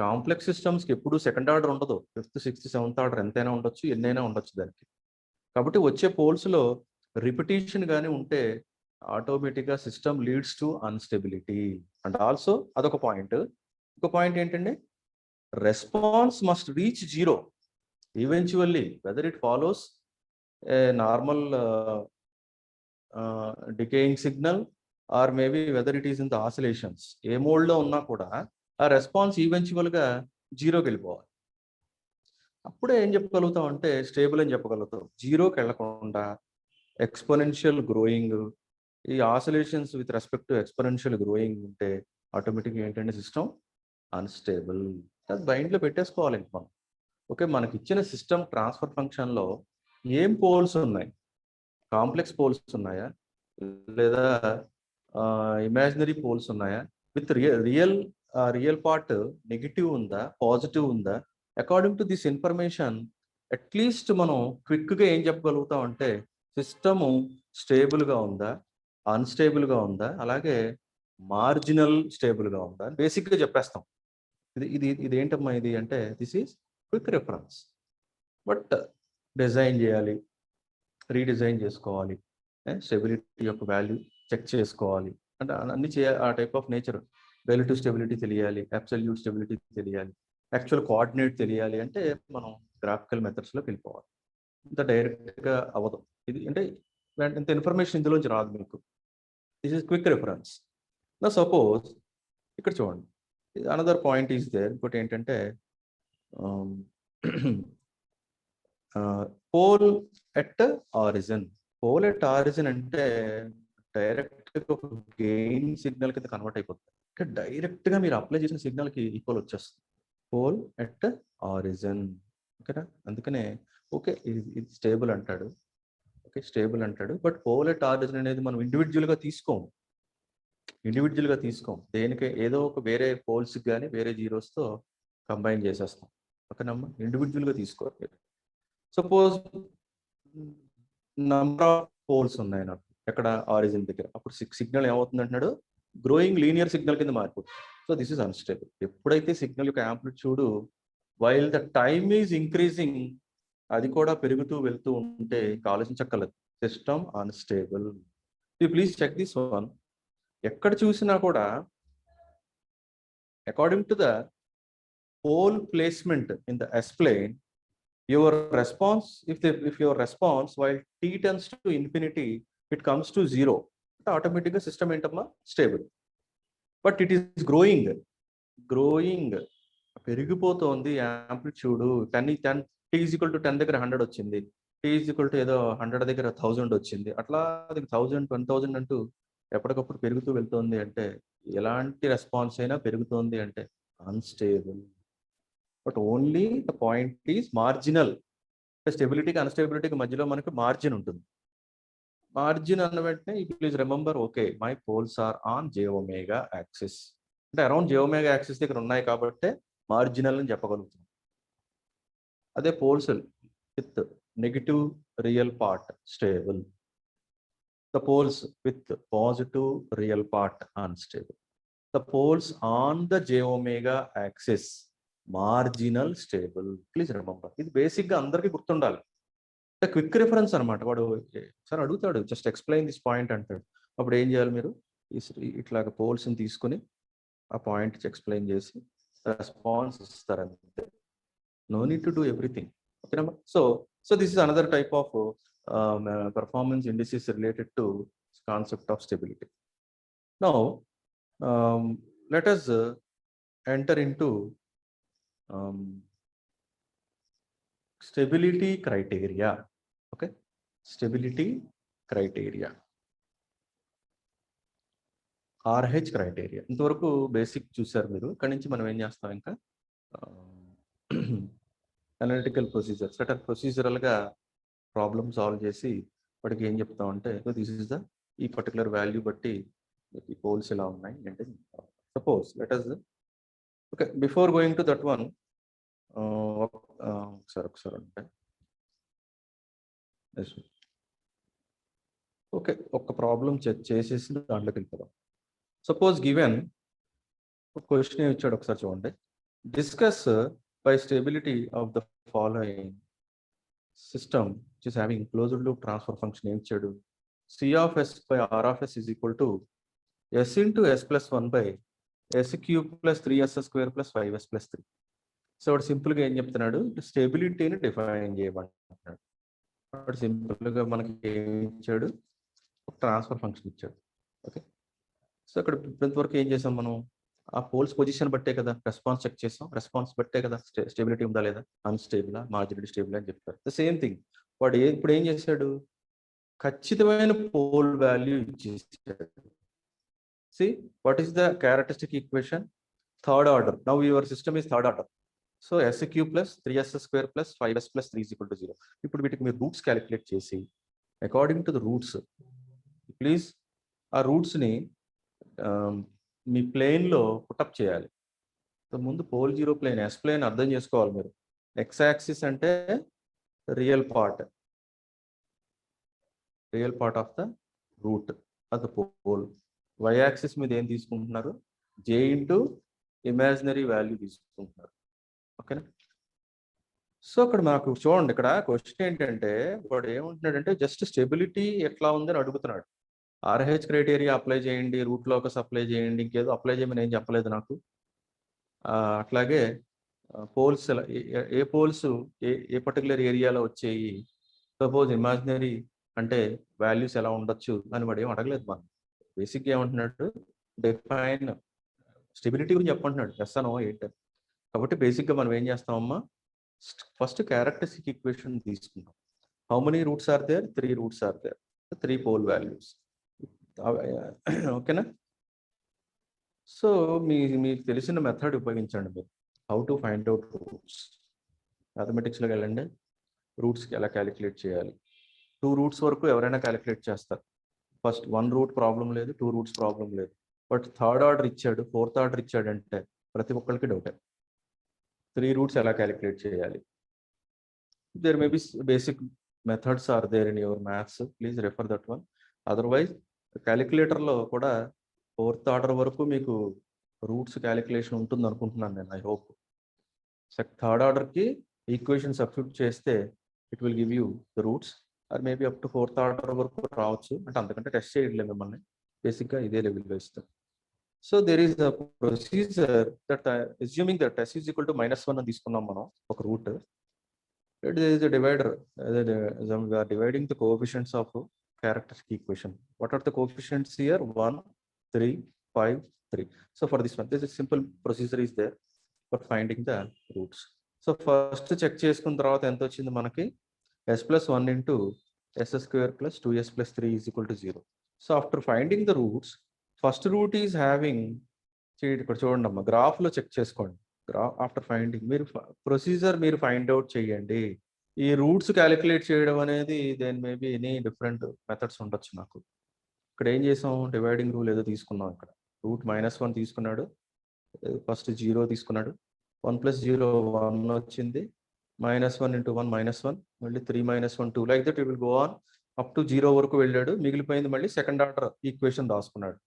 కాంప్లెక్స్ సిస్టమ్స్కి ఎప్పుడు సెకండ్ ఆర్డర్ ఉండదు, 5th, 6th, 7th ఆర్డర్ ఎంతైనా ఉండొచ్చు, ఎన్నైనా ఉండొచ్చు దానికి. కాబట్టి వచ్చే పోల్స్లో రిపిటేషన్ కానీ ఉంటే ఆటోమేటిక్గా system leads to instability. And also అదొక పాయింట్. ఇంకో పాయింట్ ఏంటంటే, response must reach zero eventually, whether it follows a normal decaying signal or maybe whether it is in the oscillations. ఏ మోడ్లో ఉన్నా కూడా ఆ రెస్పాన్స్ ఈవెన్చువల్గా జీరోకి వెళ్ళిపోవాలి. అప్పుడే ఏం చెప్పగలుగుతాం అంటే స్టేబుల్ అని చెప్పగలుగుతాం. జీరోకి వెళ్ళకుండా ఎక్స్పోనెన్షియల్ గ్రోయింగ్, ఈ oscillations with respect to exponential growing ఉంటే ఆటోమేటిక్గా ఏంటంటే సిస్టమ్ అన్స్టేబుల్. అది మైండ్లో పెట్టేసుకోవాలి ఇంక మనం. ఓకే, మనకి ఇచ్చిన సిస్టమ్ ట్రాన్స్ఫర్ ఫంక్షన్లో ఏం పోల్స్ ఉన్నాయి, కాంప్లెక్స్ పోల్స్ ఉన్నాయా లేదా ఇమాజినరీ పోల్స్ ఉన్నాయా, విత్ రియల్ పార్ట్ నెగిటివ్ ఉందా పాజిటివ్ ఉందా, according to this information at least మనం క్విక్గా ఏం చెప్పగలుగుతాం అంటే సిస్టము స్టేబుల్గా ఉందా, అన్స్టేబుల్గా ఉందా, అలాగే మార్జినల్ స్టేబుల్గా ఉందా అని బేసిక్గా చెప్పేస్తాం. ఇది ఏంటమ్మా ఇది అంటే this is quick reference. But design చేయాలి, రీడిజైన్ చేసుకోవాలి, స్టెబిలిటీ యొక్క వాల్యూ చెక్ చేసుకోవాలి అంటే అన్ని చేయాలి. ఆ type of nature, relative stability తెలియాలి, అబ్సల్యూట్ స్టెబిలిటీ తెలియాలి, యాక్చువల్ కోఆర్డినేట్ తెలియాలి అంటే మనం గ్రాఫికల్ మెథడ్స్లోకి వెళ్ళిపోవాలి. ఇంత డైరెక్ట్గా అవ్వదు. ఇది అంటే ఇంత ఇన్ఫర్మేషన్ ఇందులోంచి రాదు మీకు. This is quick reference. నా సపోజ్ ఇక్కడ చూడండి, అనదర్ పాయింట్ ఈస్ దేర్. ఇంకోటి ఏంటంటే pole at origin. Pole at origin అంటే డైరెక్ట్గా ఒక గెయిన్ సిగ్నల్ కింద కన్వర్ట్ అయిపోతుంది. అంటే డైరెక్ట్గా మీరు అప్లై చేసిన సిగ్నల్కి ఈక్వల్ వచ్చేస్తుంది. పోల్ ఎట్ ఆరిజిన్, ఓకేనా? అందుకనే ఓకే ఇది స్టేబుల్ అంటాడు, ఓకే స్టేబుల్ అంటాడు. బట్ పోల్ ఎట్ ఆరిజిన్ అనేది మనం ఇండివిజువల్గా తీసుకోము, దేనికి ఏదో ఒక వేరే పోల్స్ కానీ వేరే జీరోస్తో కంబైన్ చేసేస్తాం, ఓకేనమ్మా? ఇండివిజువల్గా తీసుకోవాలి. సపోజ్ నంబర్ ఆఫ్ పోల్స్ ఉన్నాయి నాకు ఎక్కడ ఆరిజిన్ దగ్గర, అప్పుడు సిగ్నల్ ఏమవుతుంది అంటున్నాడు, గ్రోయింగ్ లీనియర్ సిగ్నల్ కింద మారిపోతుంది. So this is unstable. ఎప్పుడైతే సిగ్నల్ యొక్క amplitude while the time is increasing, అది కూడా పెరుగుతూ వెళ్తూ ఉంటే ఇంకా ఆలోచించక్కర్లేదు, system unstable. Please check this one. ఎక్కడ చూసినా కూడా according to the pole placement in the S plane, your response, if your response while t tends to infinity, it comes to 0, automatically system ఏంటమ్మా stable. But it is growing పెరిగిపోతుంది amplitude. 10 t = 10 దగ్గర 100 వచ్చింది, t = ఏదో 100 దగ్గర 1000 వచ్చింది, అట్లా 1000 10,000 అంటూ ఎప్పటికప్పుడు పెరుగుతూ వెళ్తుంది. అంటే ఎలాంటి రెస్పాన్స్ అయినా పెరుగుతోంది అంటే unstable. But only the point is marginal. స్టెబిలిటీకి అన్స్టెబిలిటీకి మధ్యలో మనకి మార్జిన్ ఉంటుంది. మార్జిన్ అన్న వెంటనే please remember, okay my poles are on jω axis, అంటే అరౌండ్ jω యాక్సిస్ దగ్గర ఉన్నాయి కాబట్టి మార్జినల్ అని చెప్పగలుగుతున్నాం. అదే poles with negative real part stable, the poles with positive real part unstable, the poles on the jω axis marginal stable. Please remember, ఇది బేసిక్గా అందరికీ గుర్తుండాలి. క్విక్ రిఫరెన్స్ అనమాట. వాడు సార్ అడుగుతాడు, జస్ట్ ఎక్స్ప్లెయిన్ దిస్ పాయింట్ అంటాడు. అప్పుడు ఏం చేయాలి మీరు, ఇట్లాగ పోల్స్ని తీసుకుని ఆ పాయింట్ ఎక్స్ప్లెయిన్ చేసి రెస్పాన్స్ ఇస్తారంతే. No need to do everything, ఓకేనమ్మా? So this is another type of performance indices related to concept of stability. Now let us enter into stability criteria. Okay, stability criteria, RH criteria. ఇంతవరకు basic చూసారు మీరు. ఇక్కడి నుంచి మనం ఏం చేస్తాం, ఇంకా అనలిటికల్ ప్రొసీజర్, సెటప్ ప్రొసీజరల్గా ప్రాబ్లమ్ సాల్వ్ చేసి వాటికి ఏం చెప్తాం అంటే, దిస్ ఇస్ ద ఈ పర్టికులర్ వాల్యూ బట్టి ఈ పోల్స్ ఎలా ఉన్నాయి అంటే. Suppose let us, okay before going to that one, ఒకసారి అంటే ఓకే ఒక ప్రాబ్లం చేసేసి దాంట్లోకి వెళ్ళిపోదాం. సపోజ్ గివెన్ క్వశ్చన్ ఏమి ఇచ్చాడు ఒకసారి చూడండి. Discuss by stability of the following system which is having closed loop transfer function. ఏమి ఇచ్చాడు, C of S by R of S is equal to S into S plus 1 by S cube plus 3S square plus 5S plus 3. So వాడు సింపుల్గా ఏం చెప్తున్నాడు, స్టెబిలిటీని define చేయమంటున్నాడు. వాడు సింపుల్గా మనకి ఏమి ఇచ్చాడు, ఒక ట్రాన్స్ఫర్ ఫంక్షన్ ఇచ్చాడు. ఓకే, సో అక్కడ ఇంతవరకు ఏం చేసాం మనం, ఆ పోల్స్ పొజిషన్ బట్టే కదా రెస్పాన్స్ చెక్ చేసాం, రెస్పాన్స్ బట్టే కదా స్టెబిలిటీ ఉందా లేదా, అన్స్టేబుల్ మార్జినల్ స్టేబుల్ అని చెప్తారు. ద సేమ్ థింగ్ వాడు ఇప్పుడు ఏం చేశాడు, ఖచ్చితమైన పోల్ వాల్యూ ఇచ్చేసాడు. See what is the characteristic equation, third order. Now your system is third order. So S cube plus 3S square plus 5S plus 3 is equal to 0. ఇప్పుడు వీటికి మీరు roots calculate చేసి according to the roots, please ఆ రూట్స్ని మీ ప్లేన్లో put up చేయాలి. ముందు pole zero plane, S plane అర్థం చేసుకోవాలి మీరు. X యాక్సిస్ అంటే real part of the root of the pole. Y axis మీద ఏం తీసుకుంటున్నారు, J ఇంటూ ఇమాజినరీ వాల్యూ తీసుకుంటున్నారు. ఓకేనా? సో అక్కడ మాకు చూడండి, ఇక్కడ క్వశ్చన్ ఏంటంటే వాడు ఏమంటున్నాడంటే జస్ట్ స్టెబిలిటీ ఎట్లా ఉందని అడుగుతున్నాడు. RH క్రైటీరియా అప్లై చేయండి, రూట్ లోకస్ అప్లై చేయండి, ఇంకేదో అప్లై చేయమని ఏం చెప్పలేదు నాకు. అట్లాగే పోల్స్ ఏ పోల్స్ ఏ పర్టికులర్ ఏరియాలో వచ్చేయి, సపోజ్ ఇమాజినరీ అంటే వాల్యూస్ ఎలా ఉండొచ్చు అని వాడు ఏం అడగలేదు మనం. బేసిక్గా ఏమంటున్నాడు, డిఫైన్ స్టెబిలిటీ గురించి చెప్పంటున్నాడు, ఎస్ అనో ఎయిట్. కాబట్టి బేసిక్గా మనం ఏం చేస్తామమ్మా, ఫస్ట్ క్యారెక్టరిస్టిక్ ఈక్వేషన్ తీసుకుంటాం. How many roots are there, 3 roots are there, 3 pole values. ఓకేనా? సో మీకు తెలిసిన మెథడ్ ఉపయోగించండి మీరు. How to find out roots. మ్యాథమెటిక్స్లోకి వెళ్ళండి, రూట్స్కి ఎలా క్యాలిక్యులేట్ చేయాలి. 2 రూట్స్ వరకు ఎవరైనా క్యాలిక్యులేట్ చేస్తారు. ఫస్ట్ 1 రూట్ ప్రాబ్లం లేదు, 2 రూట్స్ ప్రాబ్లం లేదు. బట్ థర్డ్ ఆర్డర్ ఇచ్చాడు, ఫోర్త్ ఆర్డర్ ఇచ్చాడు అంటే ప్రతి ఒక్కరికి డౌటే. 3 రూట్స్ ఎలా క్యాలిక్యులేట్ చేయాలి. There may be basic methods are there in your maths, please refer that one. Otherwise క్యాలిక్యులేటర్లో కూడా 4th ఆర్డర్ వరకు మీకు రూట్స్ క్యాలిక్యులేషన్ ఉంటుంది అనుకుంటున్నాను నేను. ఐ హోప్ థర్డ్ ఆర్డర్కి ఈక్వేషన్ సబ్స్టిట్యూట్ చేస్తే it will give you the roots. అది maybe up to 4th order వరకు రావచ్చు, అంటే అంతకంటే టెస్ట్ చేయట్లేదు మిమ్మల్ని, బేసిక్గా ఇదే లెవెల్లో ఇస్తాం. So there is the procedure that assuming that s is equal to -1 అని తీసుకున్నాం మనం ఒక root. It is a divider. We are dividing the coefficients of characteristic equation. What are the coefficients here? 1, 3, 5, 3. So for this one, this is simple procedure is there for finding the roots. So first check చేసుకున్న తర్వాత ఎంత వచ్చింది మనకి, s plus 1 into s square plus 2s plus 3 is equal to 0. So after finding the roots, first root is having, ఇక్కడ చూడండి అమ్మా, గ్రాఫ్లో check చేసుకోండి. ఆఫ్టర్ ఫైండింగ్ మీరు ప్రొసీజర్ మీరు ఫైండ్ అవుట్ చేయండి. ఈ రూట్స్ క్యాలిక్యులేట్ చేయడం అనేది దేని మేబీ ఎనీ డిఫరెంట్ మెథడ్స్ ఉండొచ్చు. నాకు ఇక్కడ ఏం చేసాం, డివైడింగ్ రూల్ ఏదో తీసుకున్నాం. ఇక్కడ రూట్ -1 తీసుకున్నాడు, ఫస్ట్ 0 తీసుకున్నాడు, 1 + 0 1 వచ్చింది, -1 into 1 -1, మళ్ళీ 3 -1 2, like that it will go on up to 0 వరకు వెళ్ళాడు. మిగిలిపోయింది మళ్ళీ సెకండ్ ఆర్డర్ ఈక్వేషన్ రాసుకున్నాడు,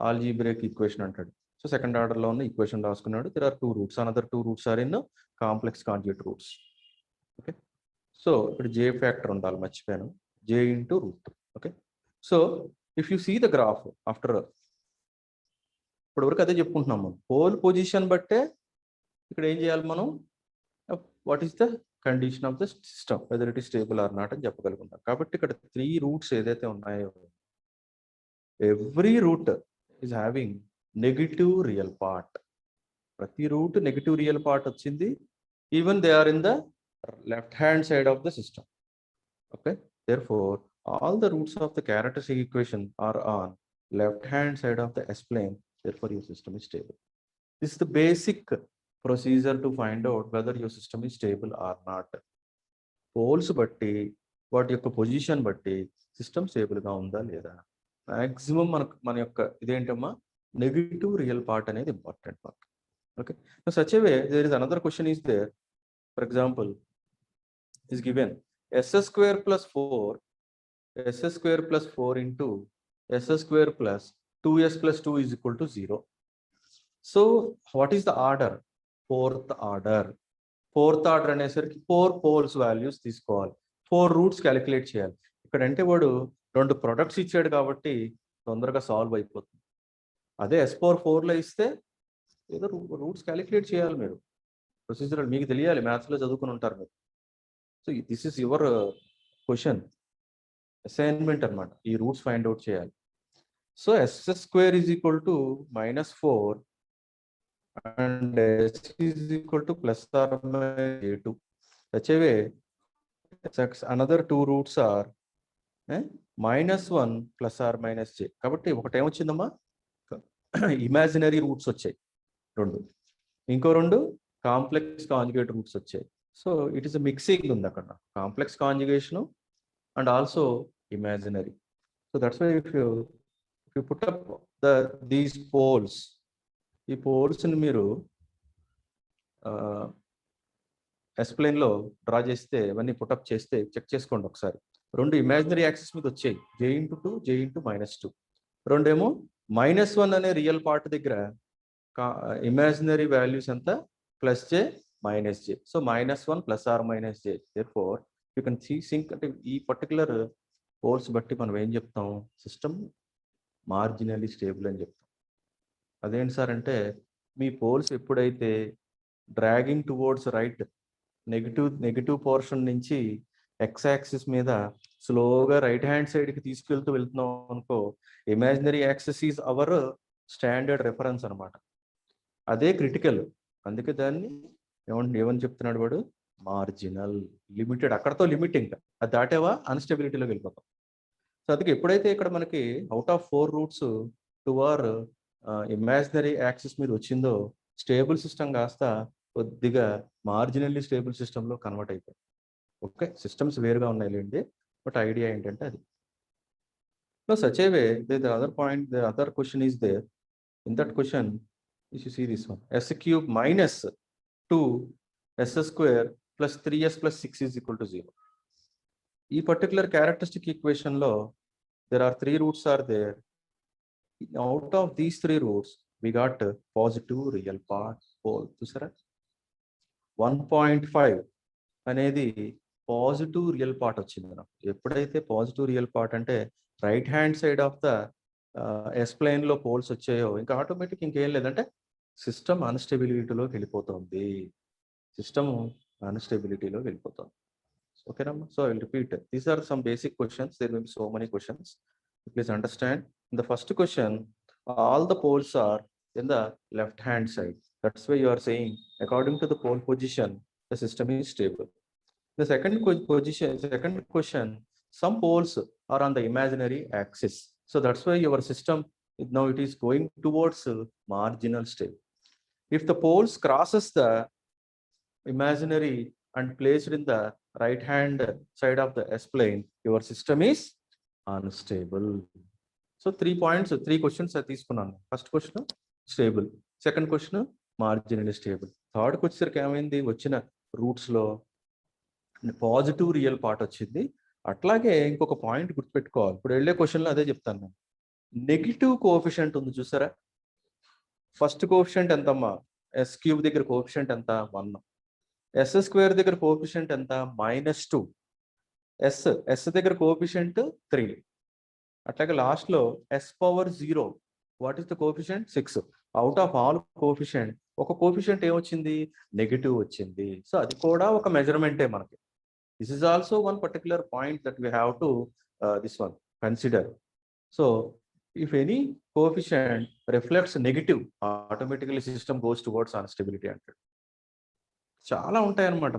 ఆల్జీబ్రేక్ ఈక్వేషన్ అంటాడు. సో సెకండ్ ఆర్డర్లో ఉన్న ఈక్వేషన్ రాసుకున్నాడు. There are 2 roots, another 2 roots are in complex conjugate roots. Okay, so ఇక్కడ జే ఫ్యాక్టర్ ఉండాలి, మర్చిపోయాను, J into root. Okay, so if you see the graph after, ఇప్పుడు వరకు అదే చెప్పుకుంటున్నాం మనం, పోల్ పొజిషన్ బట్టే ఇక్కడ ఏం చేయాలి మనం, what is the condition of the system, whether it is stable or not అని చెప్పగలుగుతాం. కాబట్టి ఇక్కడ 3 రూట్స్ ఏదైతే ఉన్నాయో, every root is having negative real part. ప్రతి రూట్ నెగిటివ్ రియల్ పార్ట్ వచ్చింది, even they are in the left hand side of the system. Okay, therefore all the roots of the characteristic equation are on left hand side of the S plane, therefore your system is stable. This is the basic procedure to find out whether your system is stable or not. Poles బట్టి, వాటి యొక్క position బట్టి system స్టేబుల్గా ఉందా లేదా. Maximum మన యొక్క ఇదేంటమ్మా, నెగిటివ్ రియల్ పార్ట్ అనేది important part. Okay, such a way there is another question is there. For example is given s square plus 4, s square plus 4 into s square plus 2s plus 2 is equal to 0. So what is the order? Fourth order. Fourth order అనేసరికి 4 poles values తీసుకోవాలి, 4 roots calculate చేయాలి. ఇక్కడ అంటే వాడు 2 products ఇచ్చాడు కాబట్టి తొందరగా solve అయిపోతుంది. అదే s⁴లో ఇస్తే ఏదో రూట్స్ క్యాలిక్యులేట్ చేయాలి మీరు. ప్రొసీజర్ మీకు తెలియాలి, మ్యాథ్స్లో చదువుకుని ఉంటారు మీరు. So this is your question assignment అనమాట, ఈ రూట్స్ ఫైండ్ అవుట్ చేయాలి. So s² is equal to -4 and s is equal to +(-j2). Such a way another 2 roots are -1 +(-j). కాబట్టి ఒకటి ఏమొచ్చిందమ్మా, ఇమాజినరీ రూట్స్ వచ్చాయి 2, ఇంకో 2 కాంప్లెక్స్ కాంజుగేట్ రూట్స్ వచ్చాయి. So it is mixing ఉంది అక్కడ, complex conjugation and also imaginary. So that's why if you put up these poles, ఈ పోల్స్ని మీరు ఎస్ప్లెయిన్లో డ్రా చేస్తే, ఇవన్నీ పుటప్ చేస్తే చెక్ చేసుకోండి ఒకసారి. 2 ఇమాజినరీ యాక్సిస్ మీద వచ్చాయి, j×2, j×-2. 2 ఏమో -1 అనే రియల్ పార్ట్ దగ్గర ఇమాజినరీ వాల్యూస్ ఎంత, +j -j. So -1 +(-j). therefore you can think అంటే ఈ పర్టికులర్ పోల్స్ బట్టి మనం ఏం చెప్తాం, సిస్టమ్ మార్జినల్లీ స్టేబుల్ అని చెప్తాం. అదేంటి సార్ అంటే, మీ పోల్స్ ఎప్పుడైతే dragging towards right, negative portion నుంచి ఎక్స్ యాక్సిస్ మీద స్లోగా రైట్ హ్యాండ్ సైడ్కి తీసుకెళ్తూ వెళ్తున్నాం అనుకో, imaginary axis is our standard reference అనమాట. అదే క్రిటికల్. అందుకే దాన్ని ఏమని చెప్తున్నాడు వాడు, మార్జినల్, లిమిటెడ్, అక్కడతో లిమిట్. ఇంకా అది దాటేవా అన్స్టెబిలిటీలోకి వెళ్ళిపోతాం. సో అందుకే ఎప్పుడైతే ఇక్కడ మనకి out of 4 roots toward imaginary axis మీద వచ్చిందో, స్టేబుల్ సిస్టమ్ కాస్త కొద్దిగా మార్జినల్లీ స్టేబుల్ సిస్టంలో కన్వర్ట్ అయిపోయింది. ఓకే, సిస్టమ్స్ వేరుగా ఉన్నాయిలేండి, బట్ ఐడియా ఏంటంటే అది. No, such a way, the other point, the other question is there. In that question, you should see this one. S cube minus 2 s square plus 3s plus 6 is equal to 0. ఈ particular characteristic equation లో there are 3 roots are there. Out of these 3 roots, we got positive real part whole. చూసారా, 1.5 అనేది positive real part వచ్చింది మనకు. ఎప్పుడైతే positive real part అంటే right hand side of the S plane లో poles వచ్చాయో, ఇంకా ఆటోమేటిక్ ఇంకేం లేదంటే సిస్టమ్ అన్స్టెబిలిటీలోకి వెళ్ళిపోతుంది. సిస్టమ్ అన్స్టెబిలిటీలోకి వెళ్ళిపోతుంది. ఓకేనమ్మా. So I will repeat. These are some basic questions. There will be so many questions. Please understand. In the first question, all the poles are in the left hand side. That's why you are saying according to the pole position the system is stable. The second question, some poles are on the imaginary axis, so that's why your system now it is going towards marginal state. If the poles crosses the imaginary and placed in the right hand side of the S plane, your system is unstable. So 3 points, 3 questions are తీసుకున్నాను. First question stable, second question marginal stable, third వచ్చేసరికి ఏమైంది, వచ్చిన roots లో positive real part వచ్చింది. అట్లాగే ఇంకొక point గుర్తుపెట్టుకోవాలి, ఇప్పుడు వెళ్ళే క్వశ్చన్లో అదే చెప్తాను నేను. నెగిటివ్ కోఎఫిషియంట్ ఉంది చూసారా, ఫస్ట్ కోఎఫిషియంట్ ఎంతమ్మా, ఎస్ క్యూబ్ దగ్గర కోఎఫిషియంట్ ఎంత, 1. ఎస్ స్క్వేర్ దగ్గర కోఎఫిషియంట్ ఎంత, -2. ఎస్ దగ్గర కోఎఫిషియంట్ 3. అట్లాగే లాస్ట్ లో S power 0, what is the coefficient, 6. Out of all coefficient ఒక కోఎఫిషియంట్ ఏమొచ్చింది, నెగిటివ్ వచ్చింది. సో అది కూడా ఒక మెజర్మెంటే మనకి. This is also one particular point that we have to this one consider. So if any coefficient reflects negative, automatically system goes towards instability అంటాడు. చాలా ఉంటాయన్నమాట.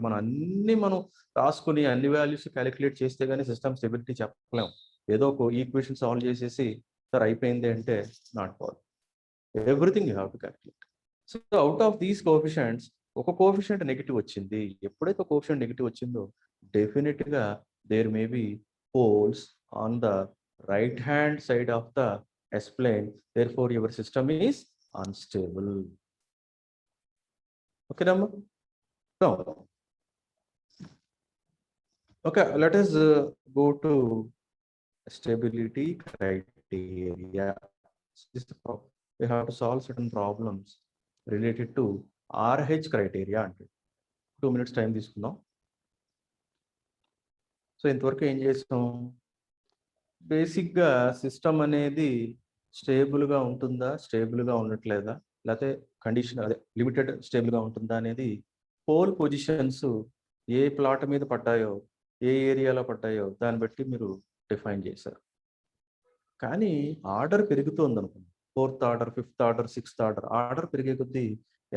మనం రాసుకుని అన్ని వాల్యూస్ క్యాలిక్యులేట్ చేస్తే కానీ సిస్టమ్ స్టెబిలిటీ చెప్పలేము. ఏదో ఒక ఈక్వేషన్ సాల్వ్ చేసేసి సార్ అయిపోయింది అంటే not possible. Everything you have to calculate. So out of these coefficients ఒక కోఎఫిషియంట్ నెగిటివ్ వచ్చింది. ఎప్పుడైతే కోఎఫిషియంట్ నెగిటివ్ వచ్చిందో డెఫినెట్ గా there may be poles on the right hand side of the S plane, therefore your system is unstable. ఓకేనమ్మా. No. Okay, let us go to stability criteria. We have to solve certain problems related to RH criteria. 2 minutes time తీసుకుందాం. So ఇంతవరకు ఏం చేస్తాం, బేసిక్గా system అనేది స్టేబుల్గా ఉంటుందా, స్టేబుల్గా ఉండట్లేదా, లేకపోతే కండిషన్ అదే లిమిటెడ్ స్టేబుల్గా ఉంటుందా అనేది పోల్ పొజిషన్స్ ఏ ప్లాట్ మీద పడ్డాయో, ఏ ఏరియాలో పడ్డాయో దాన్ని బట్టి మీరు డిఫైన్ చేశారు. కానీ ఆర్డర్ పెరుగుతుంది అనుకోండి, 4th order, 5th order, 6th order, order పెరిగే కొద్దీ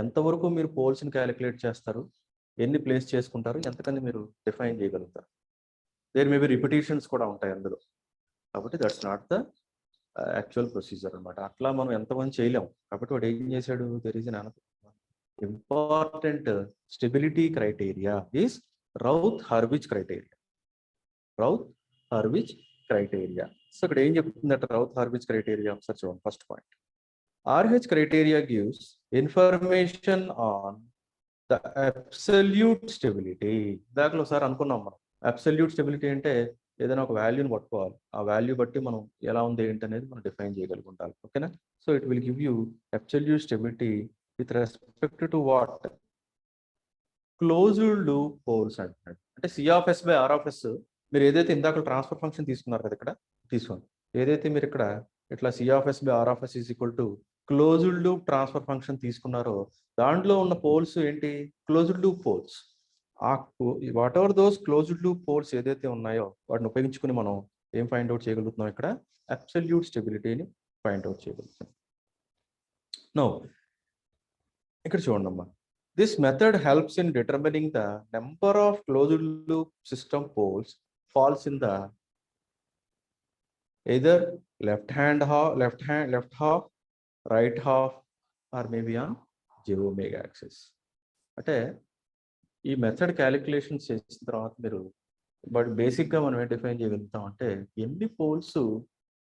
ఎంతవరకు మీరు పోల్స్ని క్యాలిక్యులేట్ చేస్తారు, ఎన్ని ప్లేస్ చేసుకుంటారు, ఎంతకని మీరు డిఫైన్ చేయగలుగుతారు. దేర్ మే బి రిపిటేషన్స్ కూడా ఉంటాయి అందులో. కాబట్టి that's not the actual procedure అనమాట. అట్లా మనం ఎంతమంది చేయలేము. కాబట్టి వాడు ఏం చేశాడు, there is an important stability criteria is Routh-Hurwitz criteria. Routh-Hurwitz criteria. So ఇక్కడ ఏం చెప్తుందట Routh-Hurwitz criteria, ఒకసారి చూడండి. First point, RH criteria gives information on the absolute stability. దాంట్లో ఒకసారి అనుకున్నాం మనం, అబ్సల్యూట్ స్టెబిలిటీ అంటే ఏదైనా ఒక వాల్యూని పట్టుకోవాలి, ఆ వాల్యూ బట్టి మనం ఎలా ఉంది ఏంటి అనేది మనం డిఫైన్ చేయగలుగుతాం. ఓకేనా. So it will give you absolute stability with respect to what, closed loop poles అంటున్నాడు. అంటే C of S by R of S, మీరు ఏదైతే ఇందాక ట్రాన్స్ఫర్ ఫంక్షన్ తీసుకున్నారు కదా, ఇక్కడ తీసుకోండి. ఏదైతే మీరు ఇక్కడ ఇట్లా C of S by R of S is equal to closed loop transfer function తీసుకున్నారో దాంట్లో ఉన్న పోల్స్ ఏంటి? Closed loop poles. ఆ whatever those closed loop poles ఏదైతే ఉన్నాయో వాటిని ఉపయోగించుకుని మనం ఏం ఫైండ్ అవుట్ చేయగలుగుతున్నాం? ఇక్కడ అబ్సల్యూట్ స్టెబిలిటీని ఫైండ్ అవుట్ చేయగలుగుతాం. నో ఇక్కడ చూడండి అమ్మా, this method helps in determining the number of closed loop system poles falls in the either left half, right half, or maybe on j omega axis. అంటే ఈ method calculation చేసిన తర్వాత మీరు but బేసిక్గా మనం ఏం డిఫైన్ చేయగలుగుతాం అంటే ఎన్ని పోల్స్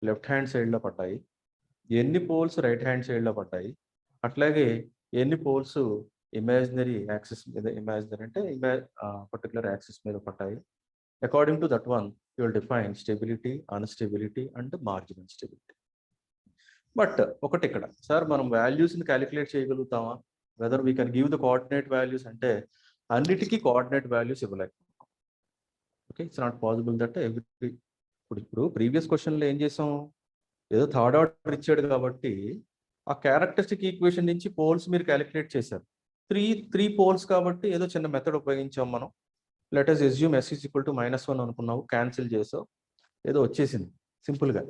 లెఫ్ట్ హ్యాండ్ సైడ్లో పడ్డాయి, ఎన్ని పోల్స్ రైట్ హ్యాండ్ సైడ్లో పడ్డాయి, అట్లాగే ఎన్ని పోల్స్ ఇమాజినరీ యాక్సిస్ మీద, ఇమాజినరీ అంటే పర్టికులర్ యాక్సిస్ మీద పడ్డాయి. According to that one, you will define stability, unstability, and marginal stability. But ఒకటి ఇక్కడ సార్ మనం వాల్యూస్ని క్యాలిక్యులేట్ చేయగలుగుతామా? Whether we can give the coordinate values అంటే అన్నిటికీ కోఆర్డినేట్ వాల్యూస్ ఇవ్వలేము. Okay, it's not possible that every. ఇప్పుడు ప్రీవియస్ క్వశ్చన్లో ఏం చేసాం? ఏదో థర్డ్ ఆర్డర్ ఇచ్చాడు కాబట్టి ఆ క్యారెక్టరిస్టిక్ ఈక్వేషన్ నుంచి పోల్స్ మీరు క్యాలిక్యులేట్ చేశారు. త్రీ పోల్స్ కాబట్టి ఏదో చిన్న మెథడ్ ఉపయోగించాం మనం. Let us assume s is equal to -1 అనుకున్నావు, క్యాన్సిల్ చేసావు, ఏదో వచ్చేసింది సింపుల్గా.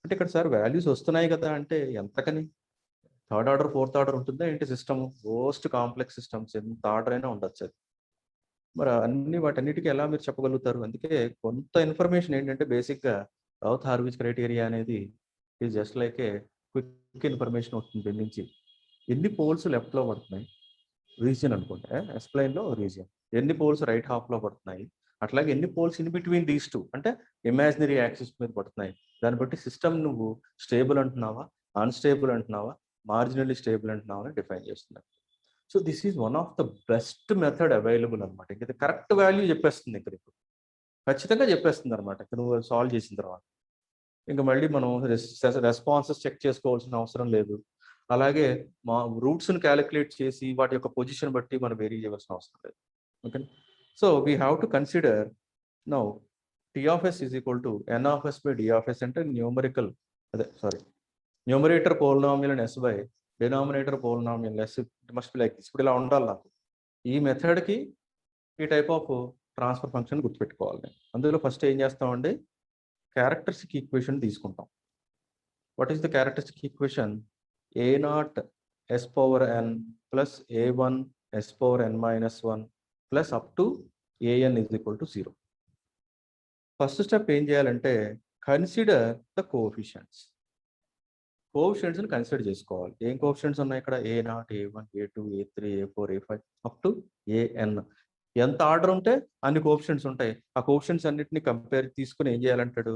అంటే ఇక్కడ సార్ వాల్యూస్ వస్తున్నాయి కదా అంటే ఎంతకని? థర్డ్ ఆర్డర్ ఫోర్త్ ఆర్డర్ ఉంటుందా ఏంటి సిస్టమ్? మోస్ట్ కాంప్లెక్స్ సిస్టమ్స్ ఎంత ఆర్డర్ అయినా ఉండొచ్చు అది. మరి వాటన్నిటికీ ఎలా మీరు చెప్పగలుగుతారు? అందుకే కొంత ఇన్ఫర్మేషన్ ఏంటంటే బేసిక్గా రౌత్ హార్విజ్ క్రైటీరియా అనేది is just like a quick information వస్తుంది నుంచి. ఎన్ని పోల్స్ లెఫ్ట్లో పడుతున్నాయి, రీజియన్ అనుకుంటే ఎస్ప్లైన్లో రీజియన్, ఎన్ని పోల్స్ రైట్ హాఫ్లో పడుతున్నాయి, అట్లాగే ఎన్ని poles in between these two అంటే ఇమాజినరీ యాక్సిస్ మీద పడుతున్నాయి. దాన్ని బట్టి సిస్టమ్ నువ్వు స్టేబుల్ అంటున్నావా, అన్స్టేబుల్ అంటున్నావా, మార్జినల్లీ స్టేబుల్ అంటున్నావా అని డిఫైన్ చేస్తున్నారు. So this is one of the best method available అనమాట. ఇంకా కరెక్ట్ వాల్యూ చెప్పేస్తుంది, ఇక్కడ ఇప్పుడు ఖచ్చితంగా చెప్పేస్తుంది అనమాట. నువ్వు సాల్వ్ చేసిన తర్వాత ఇంకా మళ్ళీ మనం రెస్పాన్సెస్ చెక్ చేసుకోవాల్సిన అవసరం లేదు. అలాగే మా రూట్స్ని క్యాలిక్యులేట్ చేసి వాటి యొక్క పొజిషన్ బట్టి మనం వేరీ చేయవలసిన అవసరం లేదు. Okay, so we have to consider now T of S is equal to N of S by D of S అంటే numerator polynomial and S by denominator polynomial S. It must be like this. ఇప్పుడు ఇలా ఉండాలి నాకు. ఈ మెథడ్కి ఈ type of transfer function గుర్తుపెట్టుకోవాలి. అందులో first ఏం చేస్తామండి, క్యారెక్టరిస్టిక్ ఈక్వేషన్ తీసుకుంటాం. What is the characteristic equation? a0 s power n plus a1 s power n minus 1 plus up to an is equal to 0. First step ఏం చేయాలంటే consider the coefficients. కోఎఫిషియంట్స్ని consider చేసుకోవాలి. ఏం coefficients ఉన్నాయి ఇక్కడ? a0, a1, a2, a3, a4, a5 up to an. ఎంత order ఉంటే అన్ని coefficients ఉంటాయి. ఆ కోఎఫిషియంట్స్ అన్నిటిని కంపేర్ తీసుకుని ఏం చేయాలంటాడు?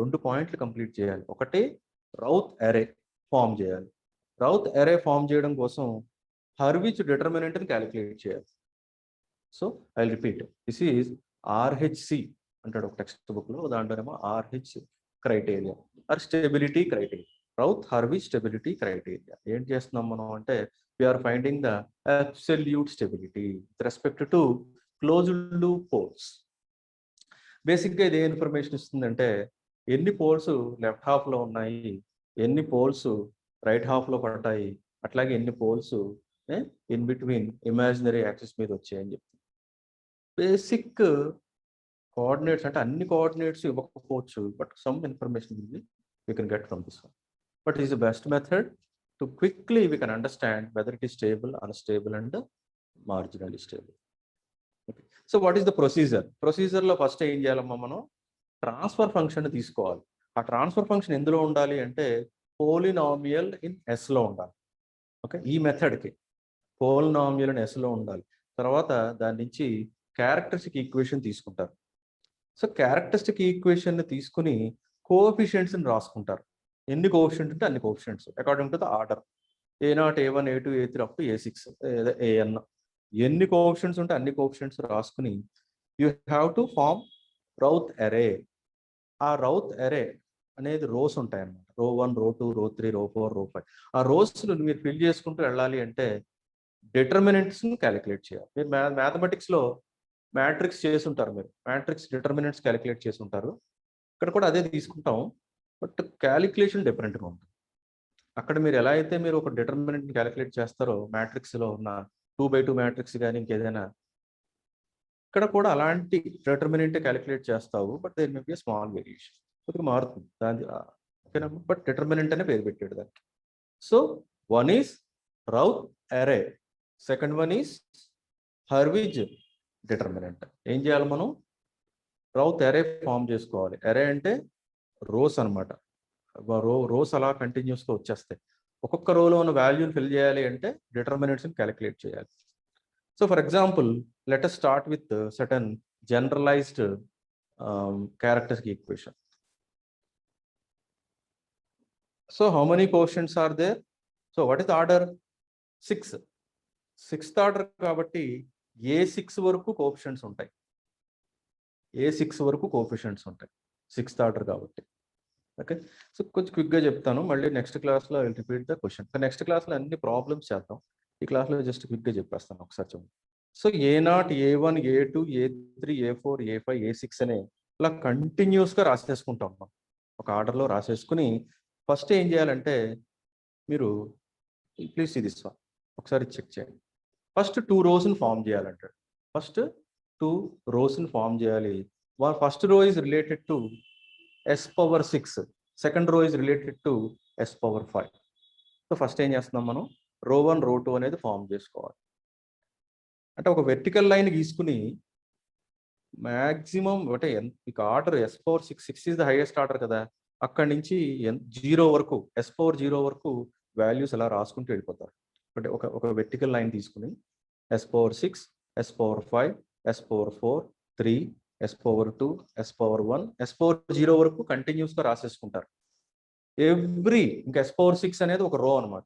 2 పాయింట్లు కంప్లీట్ చేయాలి. ఒకటి రౌత్ అరే ఫామ్ చేయాలి. రౌత్ అరే ఫామ్ చేయడం కోసం హర్విచ్ డిటర్మినెంట్ని క్యాలిక్యులేట్ చేయాలి. So I repeat, this is RHC అంటాడు ఒక టెక్స్ట్ బుక్లో, దాంట్లోనేమో RH criteria or stability criteria, Routh Hurwitz stability criteria. ఏం చేస్తున్నాం మనం అంటే we are finding the absolute stability with respect to closed loop poles. బేసిక్గా ఇది ఏ ఇన్ఫర్మేషన్ ఇస్తుందంటే ఎన్ని పోల్స్ లెఫ్ట్ హాఫ్లో ఉన్నాయి, ఎన్ని పోల్స్ రైట్ హాఫ్లో పడతాయి, అట్లాగే ఎన్ని poles in between imaginary axis మీద వచ్చాయని చెప్తుంది. బేసిక్ కోఆర్డినేట్స్ అంటే అన్ని కోఆర్డినేట్స్ ఇవ్వకపోవచ్చు, but some information we can get from this one. But is the best method to quickly we can understand whether it is stable, unstable and marginally stable. Okay, so what is the procedure? ప్రొసీజర్లో first ఏం చేయాలమ్మా, మనం transfer function తీసుకోవాలి. ఆ transfer function ఎందులో ఉండాలి అంటే polynomial in ఎస్లో ఉండాలి. ఓకే, ఈ మెథడ్కి పోలినామియల్ ఇన్ ఎస్లో ఉండాలి. తర్వాత దాని నుంచి క్యారెక్టరిస్టిక్ ఈక్వేషన్ తీసుకుంటారు. సో క్యారెక్టరిస్టిక్ ఈక్వేషన్ని తీసుకుని కోఎఫిషియంట్స్ని రాసుకుంటారు. ఎన్ని కోఎఫిషియంట్స్ ఉంటే అన్ని coefficients according to the order a0, a1, a2, a3 up to a6 an. ఎన్ని కోఎఫిషియంట్స్ ఉంటే అన్ని కోఎఫిషియంట్స్ రాసుకుని you have to form Routh array. ఆ రౌత్ అరే అనేది రోస్ ఉంటాయి అన్నమాట. రో 1, రో 2, రో 3, రో 4, రో 5. ఆ రోస్ను మీరు ఫిల్ చేసుకుంటూ వెళ్ళాలి అంటే డిటర్మినెంట్స్ని క్యాలిక్యులేట్ చేయాలి. మీరు మ్యాథమెటిక్స్లో మ్యాట్రిక్స్ చేసి ఉంటారు, మీరు మ్యాట్రిక్స్ డిటర్మినెంట్స్ క్యాలిక్యులేట్ చేసి ఉంటారు. ఇక్కడ కూడా అదే తీసుకుంటాం, బట్ క్యాలిక్యులేషన్ డిఫరెంట్గా ఉంటుంది. అక్కడ మీరు ఎలా అయితే మీరు ఒక డిటర్మినెంట్ క్యాలిక్యులేట్ చేస్తారో మ్యాట్రిక్స్లో ఉన్న 2x2 మ్యాట్రిక్స్ కానీ ఇంకేదైనా, ఇక్కడ కూడా అలాంటి డిటర్మినెంట్ క్యాలిక్యులేట్ చేస్తావు, but there may be small variation, కొద్దిగా మారుతుంది దాని ఓకేనా, బట్ డిటర్మినెంట్ అనే పేరు పెట్టాడు దానికి. సో వన్ ఈస్ రౌత్ అరే, సెకండ్ వన్ ఈస్ హర్విజ్ డిటర్మినెంట్. ఏం చేయాలి మనం? రౌత్ అరే ఫామ్ చేసుకోవాలి. అరే అంటే రోస్ అనమాట. రోస్ అలా కంటిన్యూస్గా వచ్చేస్తాయి. ఒక్కొక్క రోలో ఉన్న వాల్యూని ఫిల్ చేయాలి అంటే డిటర్మినెంట్స్ని క్యాలిక్యులేట్ చేయాలి. So for example, let us start with certain generalized characteristic equation. So how many coefficients are there? So what is the order? 6. Sixth order కాబట్టి A6 వరకు కోఎఫిషియెంట్స్ ఉంటాయి. A6 వరకు కోఎఫిషియెంట్స్ ఉంటాయి సిక్స్త్ ఆర్డర్ కాబట్టి. Okay, so కొంచెం క్విక్గా చెప్తాను, మళ్ళీ నెక్స్ట్ క్లాస్లో I will repeat the question. Next క్లాస్లో అన్ని ప్రాబ్లమ్స్ చేద్దాం, ఈ క్లాస్లో జస్ట్ క్విక్గా చెప్పేస్తాను ఒకసారి చూడండి. So A0, A1, A2, A3, A4, A5, A6 అనే ఇలా కంటిన్యూస్గా రాసేసుకుంటాం మనం. ఒక ఆర్డర్లో రాసేసుకుని ఫస్ట్ ఏం చేయాలంటే మీరు ప్లీజ్ ఇది ఒకసారి చెక్ చేయండి. ఫస్ట్ 2 రోస్ని ఫామ్ చేయాలంటాడు. ఫస్ట్ 2 రోస్ని ఫామ్ చేయాలి. First row is related to S⁻6, second row is related to S⁻5. So first ఏం చేస్తున్నాం మనం? రో 1, రో 2 అనేది ఫామ్ చేసుకోవాలి. అంటే ఒక వెర్టికల్ లైన్ గీసుకుని మ్యాక్సిమం అంటే మీకు order S⁻6 is the highest order కదా, అక్కడి నుంచి 0 వరకు S⁻0 వరకు వాల్యూస్ అలా రాసుకుంటూ వెళ్ళిపోతారు. అంటే ఒక వెర్టికల్ లైన్ తీసుకుని S⁻6, S⁻5, S⁻4, 3, S⁻2, S⁻1, S⁻0 వరకు కంటిన్యూస్గా రాసేసుకుంటారు. ఇంకా S⁻6 అనేది ఒక రో అనమాట.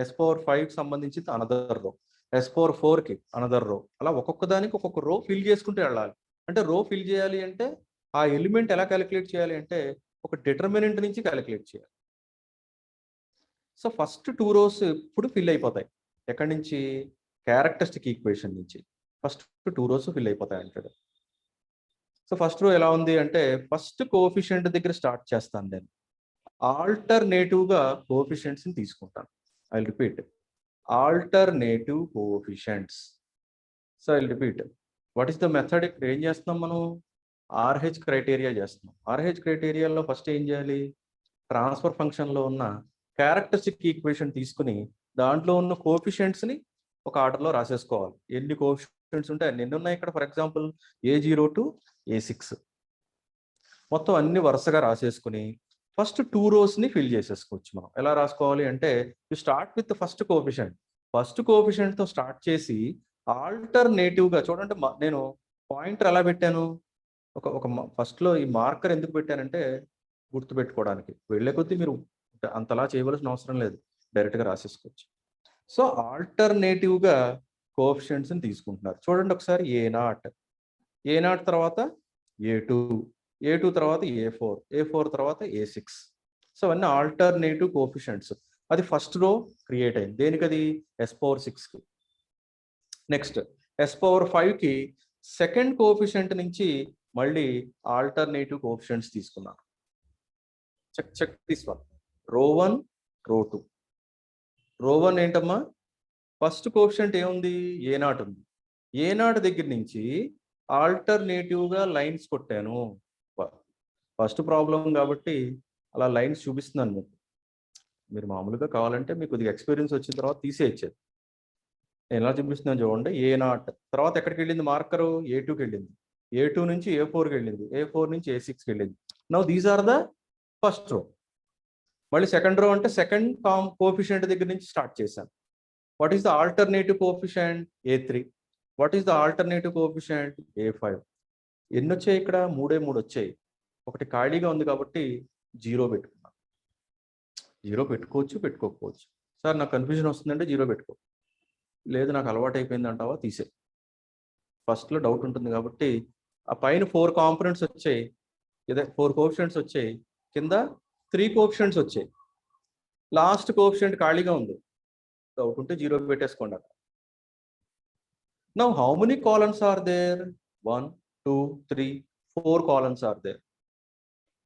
S⁻5కి సంబంధించి అనదర్ రో, S⁻4కి అనదర్ రో, అలా ఒక్కొక్క దానికి ఒక్కొక్క రో ఫిల్ చేసుకుంటూ వెళ్ళాలి. అంటే రో ఫిల్ చేయాలి అంటే ఆ ఎలిమెంట్ ఎలా క్యాలిక్యులేట్ చేయాలి అంటే ఒక డిటర్మినెంట్ నుంచి క్యాలిక్యులేట్ చేయాలి. సో ఫస్ట్ 2 రోస్ ఇప్పుడు ఫిల్ అయిపోతాయి. ఎక్కడి నుంచి? క్యారెక్టరిస్టిక్ ఈక్వేషన్ నుంచి ఫస్ట్ 2 రోస్ ఫిల్ అయిపోతాయి అంటాడు. సో ఫస్ట్ రో ఎలా ఉంది అంటే ఫస్ట్ కోఎఫిషియంట్ దగ్గర స్టార్ట్ చేస్తాను నేను. ఆల్టర్నేటివ్గా కోఎఫిషియంట్స్ని తీసుకుంటాను. I will repeat, alternative coefficients. So I will repeat, what is the method? ఇక్కడ ఏం చేస్తున్నాం మనం? RH క్రైటీరియా చేస్తున్నాం. RH క్రైటీరియాలో ఫస్ట్ ఏం చేయాలి? ట్రాన్స్ఫర్ ఫంక్షన్లో ఉన్న క్యారెక్టరిస్టిక్ ఈక్వేషన్ తీసుకుని దాంట్లో ఉన్న కోఎఫిషియంట్స్ని ఒక ఆర్డర్లో రాసేసుకోవాలి. ఎన్ని కోఎఫిషియంట్స్ ఉంటాయి అన్ని ఎన్ని ఉన్నాయి ఇక్కడ? For example A0 to A6 మొత్తం అన్ని వరుసగా రాసేసుకుని ఫస్ట్ 2 రోస్ని ఫిల్ చేసేసుకోవచ్చు. మనం ఎలా రాసుకోవాలి అంటే you start with first coefficient. First కోఎఫిషియంట్తో స్టార్ట్ చేసి ఆల్టర్నేటివ్గా చూడండి. నేను పాయింటర్ ఎలా పెట్టాను? ఒక ఫస్ట్లో ఈ మార్కర్ ఎందుకు పెట్టానంటే గుర్తుపెట్టుకోవడానికి. వెళ్ళే కొద్దీ మీరు అంతలా చేయవలసిన అవసరం లేదు, డైరెక్ట్గా రాసేసుకోవచ్చు. సో ఆల్టర్నేటివ్గా కోఎఫిషియంట్స్ని తీసుకుంటున్నారు. చూడండి ఒకసారి A0 తర్వాత A2 తర్వాత A4 తర్వాత A6. సో అవన్నీ ఆల్టర్నేటివ్ కోఎఫిషియంట్స్. అది ఫస్ట్ రో క్రియేట్ అయింది. దేనికి? అది S⁻6కి. నెక్స్ట్ S⁻5కి సెకండ్ కోఎఫిషియంట్ నుంచి మళ్ళీ ఆల్టర్నేటివ్ కోఎఫిషియంట్స్ తీసుకున్నాను. Check this one. రో 1, రో 2. రో 1 ఏంటమ్మా? ఫస్ట్ కోఎఫిషియంట్ ఏముంది? A0 ఉంది. A0 దగ్గర నుంచి ఆల్టర్నేటివ్గా లైన్స్ కొట్టాను. ఫస్ట్ ప్రాబ్లం కాబట్టి అలా లైన్స్ చూపిస్తున్నాను మీకు. మీరు మామూలుగా కావాలంటే మీకు కొద్దిగా ఎక్స్పీరియన్స్ వచ్చిన తర్వాత తీసేయచ్చేది. నేను ఎలా చూపిస్తున్నాను చూడండి. A0 తర్వాత ఎక్కడికి వెళ్ళింది మార్కరు? A2కి వెళ్ళింది. A2 నుంచి A4కి వెళ్ళింది. A4 నుంచి A6కి వెళ్ళింది. Now these are the first row. మళ్ళీ సెకండ్ రో అంటే సెకండ్ కోఎఫిషియంట్ దగ్గర నుంచి స్టార్ట్ చేశాను. What is the alternative coefficient? A3. What is the alternative coefficient? A5. ఎన్ని వచ్చాయి ఇక్కడ? 3 వచ్చాయి. ఒకటి ఖాళీగా ఉంది కాబట్టి 0 పెట్టుకున్నాను. 0 పెట్టుకోవచ్చు, పెట్టుకోకపోవచ్చు. సార్ నాకు కన్ఫ్యూజన్ వస్తుందంటే 0 పెట్టుకో, లేదు నాకు అలవాటు అయిపోయింది అంటావా తీసే. ఫస్ట్లో డౌట్ ఉంటుంది కాబట్టి ఆ పైన 4 కాంపోనెంట్స్ వచ్చాయి, ఇదే 4 కోఎఫిషియంట్స్ వచ్చాయి, కింద 3 కోఎఫిషియంట్స్ వచ్చాయి, లాస్ట్ కోఎఫిషియంట్ ఖాళీగా ఉంది. డౌట్ ఉంటే 0 పెట్టేసుకోండి. Now how many columns are there? 1, 2, 3, 4 columns are there.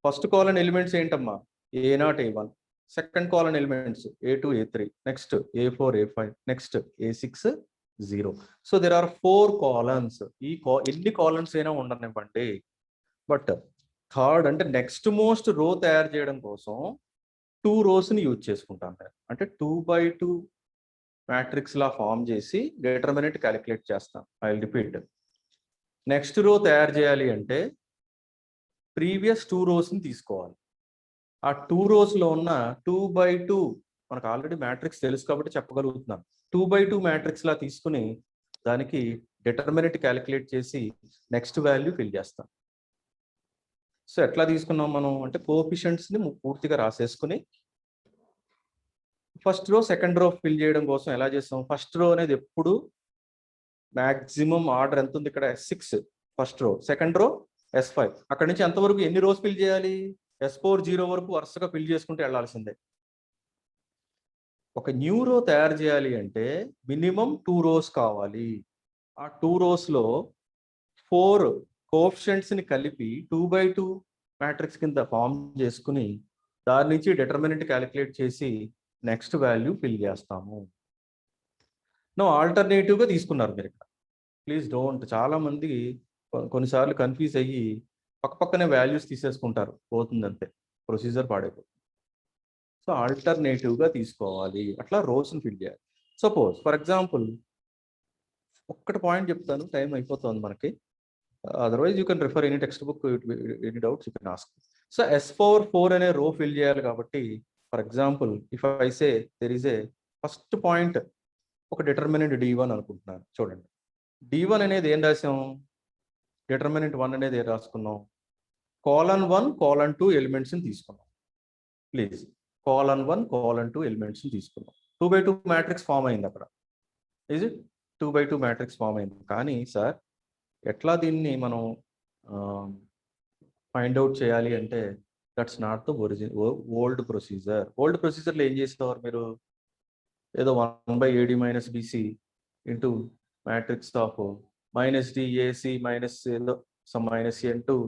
First column elements ఏంటమ్మా? A0, A1. Second column elements A2, A3, next A4, A5, next A6, 0. So there are 4 columns. ఎన్ని columns అయినా ఉండనివ్వండి, but third అంటే next most row తయారు చేయడం కోసం 2 రోస్ని use చేసుకుంటాను నేను. అంటే 2x2 మ్యాట్రిక్స్ లా ఫామ్ చేసి డిటర్మినెంట్ క్యాలిక్యులేట్ చేస్తాను. I will repeat. నెక్స్ట్ రో తయారు చేయాలి అంటే ప్రీవియస్ 2 రోస్ని తీసుకోవాలి. ఆ 2 రోస్లో ఉన్న 2x2 మనకు ఆల్రెడీ మ్యాట్రిక్స్ తెలుసు కాబట్టి చెప్పగలుగుతున్నాం. 2x2 మ్యాట్రిక్స్ లా తీసుకుని దానికి డిటర్మినెంట్ క్యాలిక్యులేట్ చేసి నెక్స్ట్ వాల్యూ ఫిల్ చేస్తాం. సో ఎట్లా తీసుకున్నాం మనం అంటే కోఎఫిషియెంట్స్ని పూర్తిగా రాసేసుకుని first row second row fill చేయడం కోసం ఎలా చేస్తాం, ఫస్ట్ రో అనేది ఎప్పుడు మ్యాక్సిమం ఆర్డర్ ఎంత ఉంది ఇక్కడ S6 ఫస్ట్ రో, సెకండ్ రో S5. అక్కడి నుంచి ఎంతవరకు ఎన్ని రోస్ ఫిల్ చేయాలి, S4, 0 వరకు వరుసగా ఫిల్ చేసుకుంటూ వెళ్ళాల్సిందే. ఒక న్యూ రో తయారు చేయాలి అంటే మినిమం 2 రోస్ కావాలి. ఆ 2 రోస్లో 4 కోఎఫిషియెంట్స్ని కలిపి 2x2 మ్యాట్రిక్స్ కింద ఫామ్ చేసుకుని దాని నుంచి డిటర్మినెంట్ క్యాలిక్యులేట్ చేసి నెక్స్ట్ వాల్యూ ఫిల్ చేస్తాము. ఆల్టర్నేటివ్గా తీసుకున్నారు మీరు ఇక్కడ. ప్లీజ్ డోంట్, చాలా మంది కొన్నిసార్లు కన్ఫ్యూజ్ అయ్యి పక్కనే వాల్యూస్ తీసేసుకుంటారు, పోతుందంతే, ప్రొసీజర్ పాడైపోతుంది. సో ఆల్టర్నేటివ్గా తీసుకోవాలి, అట్లా రోస్ని ఫిల్ చేయాలి. సపోజ్ ఫర్ ఎగ్జాంపుల్ ఒక్కటి పాయింట్ చెప్తాను, టైం అయిపోతుంది మనకి. Otherwise you can refer any text book, any doubts you can ask. So S4 అనే రో ఫిల్ చేయాలి కాబట్టి for example if I say there is a first point ఒక డిటర్మినెంట్ D1 అనుకుంటున్నాను. చూడండి, D1 అనేది ఏం రాసాం, డిటర్మినెంట్ 1 అనేది ఏం రాసుకున్నాం, colon 1, colon 2 ఎలిమెంట్స్ని తీసుకున్నాం. ప్లీజ్ colon 1, colon 2 ఎలిమెంట్స్ని తీసుకున్నాం. 2x2 మ్యాట్రిక్స్ ఫామ్ అయింది అక్కడ. Is it 2x2 matrix form అయింది. కానీ సార్ ఎట్లా దీన్ని మనం ఫైండ్ అవుట్ చేయాలి అంటే that's not the old procedure. Old ప్రొసీజర్లో ఏం చేసేవారు మీరు, ఏదో 1/AD - BC into matrix of -DAC minus ఏదో సమ్ -N2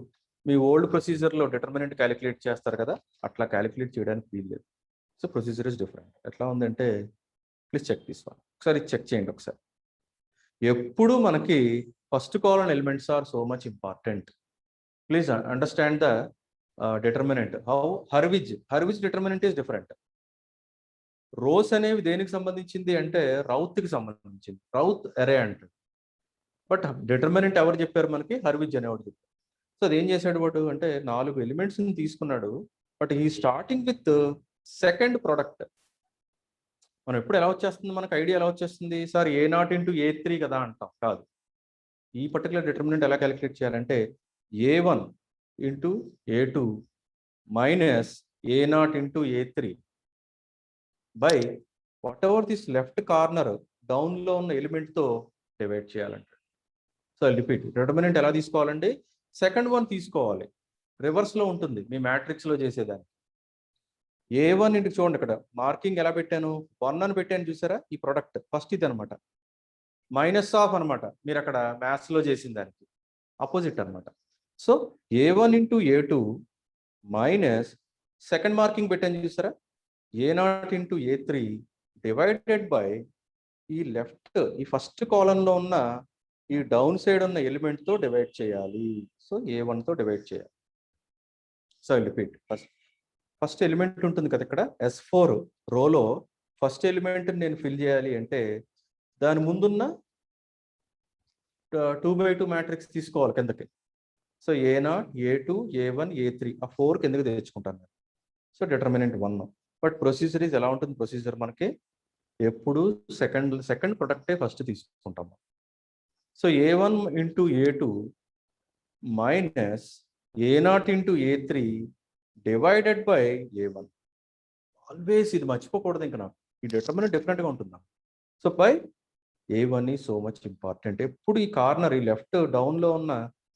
మీ ఓల్డ్ ప్రొసీజర్లో డిటర్మినెంట్ క్యాలిక్యులేట్ చేస్తారు కదా, అట్లా క్యాలిక్యులేట్ చేయడానికి వీల్లేదు. So procedure is different. ఎట్లా ఉందంటే ప్లీజ్ చెక్ దిస్ వన్, ఒకసారి చెక్ చేయండి ఒకసారి. ఎప్పుడు మనకి first column elements are so much important. Please understand the determinant. How Hurwitz determinant is different. Rose అనేవి దేనికి సంబంధించింది అంటే రౌత్కి సంబంధించింది, రౌత్ అరే అంటాడు. బట్ డిటర్మినెంట్ ఎవరు చెప్పారు మనకి, హర్విజ్ అనేవాడు చెప్పారు. సో అది ఏం చేశాడు వాడు అంటే 4 ఎలిమెంట్స్ని తీసుకున్నాడు, బట్ ఈ స్టార్టింగ్ విత్ సెకండ్ ప్రొడక్ట్. మనం ఎప్పుడు ఎలా వచ్చేస్తుంది, మనకు ఐడియా ఎలా వచ్చేస్తుంది, సార్ A0 × A3 కదా అంటాం. కాదు, ఈ పర్టికులర్ డిటర్మినెంట్ ఎలా క్యాలిక్యులేట్ చేయాలంటే A1 × A2 minus A0 × A3 by what ever this left corner డౌన్లో ఉన్న ఎలిమెంట్తో డివైడ్ చేయాలంట. సో రిపీట్, డిటర్మినెంట్ ఎలా తీసుకోవాలండి, సెకండ్ వన్ తీసుకోవాలి, రివర్స్లో ఉంటుంది మీ మ్యాట్రిక్స్లో చేసేదాన్ని. A1 ఇంటికి చూడండి, ఇక్కడ మార్కింగ్ ఎలా పెట్టాను, 1 అని పెట్టాను చూసారా, ఈ ప్రొడక్ట్ ఫస్ట్ ఇది అనమాట, మైనస్ ఆఫ్ అనమాట, మీరు అక్కడ మ్యాథ్స్లో చేసిన దానికి ఆపోజిట్ అనమాట. So A1 × A2 minus second marking పెట్టాను చూసారా, A0 × A3 డివైడెడ్ బై ఈ లెఫ్ట్ ఈ ఫస్ట్ కాలంలో ఉన్న ఈ డౌన్ సైడ్ ఉన్న ఎలిమెంట్తో డివైడ్ చేయాలి. సో A1తో డివైడ్ చేయాలి. సో రిపీట్, ఫస్ట్ ఎలిమెంట్ ఉంటుంది కదా ఇక్కడ S4 రోలో ఫస్ట్ ఎలిమెంట్ నేను ఫిల్ చేయాలి అంటే దాని ముందున్న 2x2 మ్యాట్రిక్స్ తీసుకోవాలి కిందకి. So A0, A2, A1, A3 ఆ 4 కిందకి తెచ్చుకుంటాను నేను. So determinant 1. But procedure is ఎలా ఉంటుంది, ప్రొసీజర్ మనకి ఎప్పుడు సెకండ్ ప్రొడక్టే ఫస్ట్ తీసుకుంటాము. So A1 × A2 minus A0 × A3 divided by A1. Always ఇది మర్చిపోకూడదు, ఇంకా నాకు ఈ డిటర్మినెంట్ డిఫరెంట్గా ఉంటుందా. So by A1 is so much important. ఎప్పుడు ఈ కార్నర్ ఈ లెఫ్ట్ డౌన్లో ఉన్న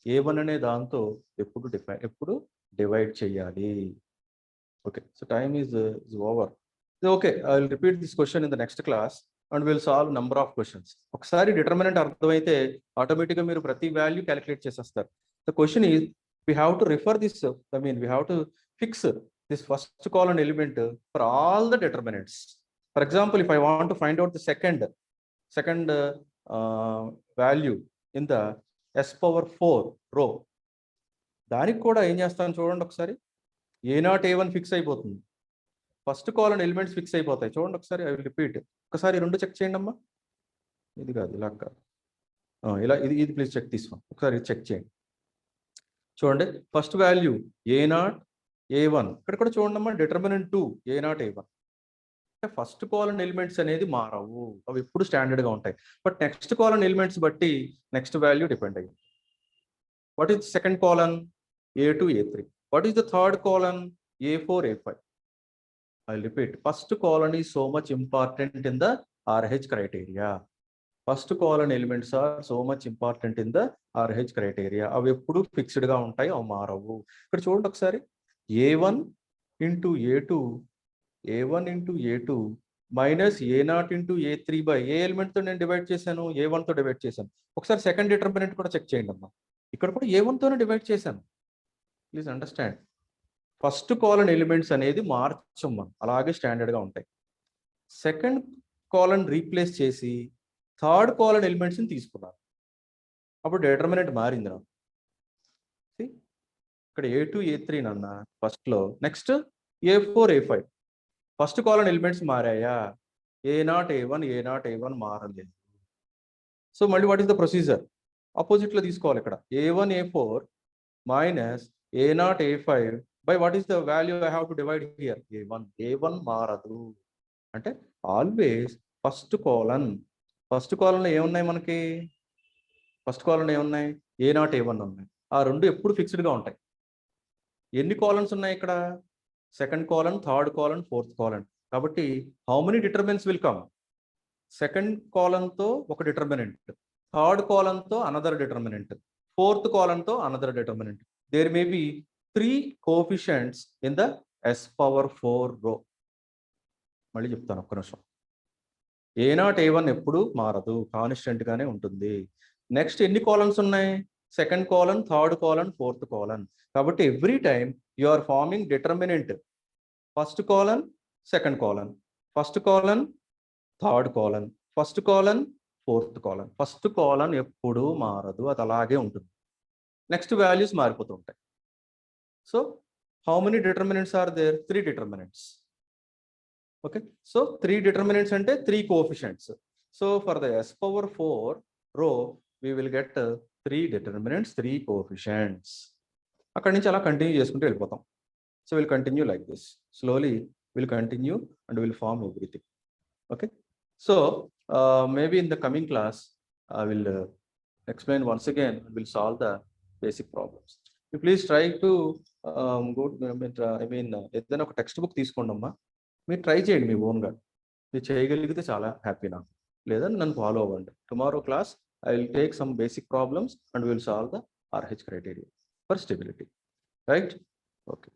A1 అనే దాంతో ఎప్పుడు డివైడ్ చేయాలి. Okay, so time is over. Okay, I will repeat this question in the next class and will solve number of questions. ఒకసారి డిటర్మినెంట్ అర్థమైతే ఆటోమేటిక్గా మీరు ప్రతి వాల్యూ క్యాలిక్యులేట్ చేసేస్తారు. The question is we have to refer this, I mean we have to fix this first column element for all the determinants. For example, if I want to find out the second value in the s power 4 row, దానికి కూడా ఏం చేస్తాను చూడండి ఒకసారి. A0 A1 fix అయిపోతుంది. First column elements fix అయిపోతాయి. చూడండి ఒకసారి, ఐ విల్ రిపీట్. ఒకసారి రెండు చెక్ చేయండి అమ్మా. ఇది కాదు, ఇలా కాదు, ఇలా ఇది ప్లీజ్ చెక్ తీసుకోండి. ఒకసారి చెక్ చేయండి. చూడండి, ఫస్ట్ వాల్యూ A0 A1. ఇక్కడ కూడా చూడండి అమ్మా, డిటర్మినెంట్ 2 A0 A1. అంటే ఫస్ట్ కాలమ్ ఎలిమెంట్స్ అనేది మారవు, అవి ఎప్పుడు స్టాండర్డ్గా ఉంటాయి. బట్ నెక్స్ట్ కాలమ్ ఎలిమెంట్స్ బట్టి నెక్స్ట్ వాల్యూ డిపెండ్ అయ్యింది. What is second column? A2 A3. What is the third column? A4 A5. I'll repeat, first column is so much important in the RH criteria. First column elements are so much important in the RH criteria. అవి ఎప్పుడు fixed గా ఉంటాయి, అవి మారవు. ఇక్కడ చూడండి ఒకసారి, A1 into A2, A1 into A2 minus A0 into A3 by A element తో నేను డివైడ్ చేశాను? A1 తో డివైడ్ చేశాను. ఒకసారి సెకండ్ డిటర్మినెంట్ కూడా చెక్ చేయండి అమ్మా. ఇక్కడ కూడా A1 తోనే డివైడ్ చేశాను. Please understand, first column elements అనేది మార్చమ్మా, అలాగే స్టాండర్డ్గా ఉంటాయి. సెకండ్ కాలమ్ రీప్లేస్ చేసి థర్డ్ కాలమ్ ఎలిమెంట్స్ని తీసుకున్నాను, అప్పుడు డిటర్మినెంట్ మారింది నాకు. ఇక్కడ A2 A3 నన్న ఫస్ట్లో, next A4 A5. First column elements మారాయా? A0 A1 మారలేదు. సో మళ్ళీ వాట్ ఈస్ ద ప్రొసీజర్? ఆపోజిట్లో తీసుకోవాలి. ఇక్కడ A1 A4 minus A0 A5 by what is the value I have to divide here? A1 మారదు. అంటే ఆల్వేస్ ఫస్ట్ కాలమ్ ఏమున్నాయి మనకి? ఫస్ట్ కాలమ్ ఏమున్నాయి? A0 A1 ఉన్నాయి. ఆ రెండు ఎప్పుడు ఫిక్స్డ్గా ఉంటాయి. ఎన్ని కాలమ్స్ ఉన్నాయి ఇక్కడ? Second column, third column, fourth column. కాబట్టి how many determinants will come? Second కాలమ్తో ఒక డిటర్మినెంట్, థర్డ్ కాలమ్తో అనదర్ డిటర్మినెంట్, ఫోర్త్ కాలమ్తో another determinant. There may be 3 coefficients in the s power 4 row. మళ్ళీ చెప్తాను ఒక్క నిమిషం. A0 A1 ఎప్పుడు మారదు, కాన్స్టెంట్ గానే ఉంటుంది. నెక్స్ట్ ఎన్ని కాలమ్స్ ఉన్నాయి? Second column, third column, fourth column. కాబట్టి every time you are forming determinant first column, second column, first column, third column, first column, fourth column. First column ఎప్పుడు మారదు, అది అలాగే ఉంటుంది. నెక్స్ట్ వాల్యూస్ మారిపోతూ ఉంటాయి. So how many determinants are there? 3 determinants. Okay, so 3 determinants ante 3 coefficients. So for the s power 4 row we will get 3 determinants, 3 coefficients. akkadi nunchi ala continue cheskunte vellipotam. So we'll continue like this. Slowly we'll continue and we'll form everything. Okay, so maybe in the coming class I will explain once again, and we'll solve the basic problems. You please try to ఏదైనా ఒక text book తీసుకోండి అమ్మా. మీరు try చేయండి మీ ఓన్గా. మీరు చేయగలిగితే చాలా హ్యాపీ నాకు. లేదా నన్ను ఫాలో అవ్వండి. Tomorrow class I will take some basic problems and will solve the RH criteria for stability. Right? Okay.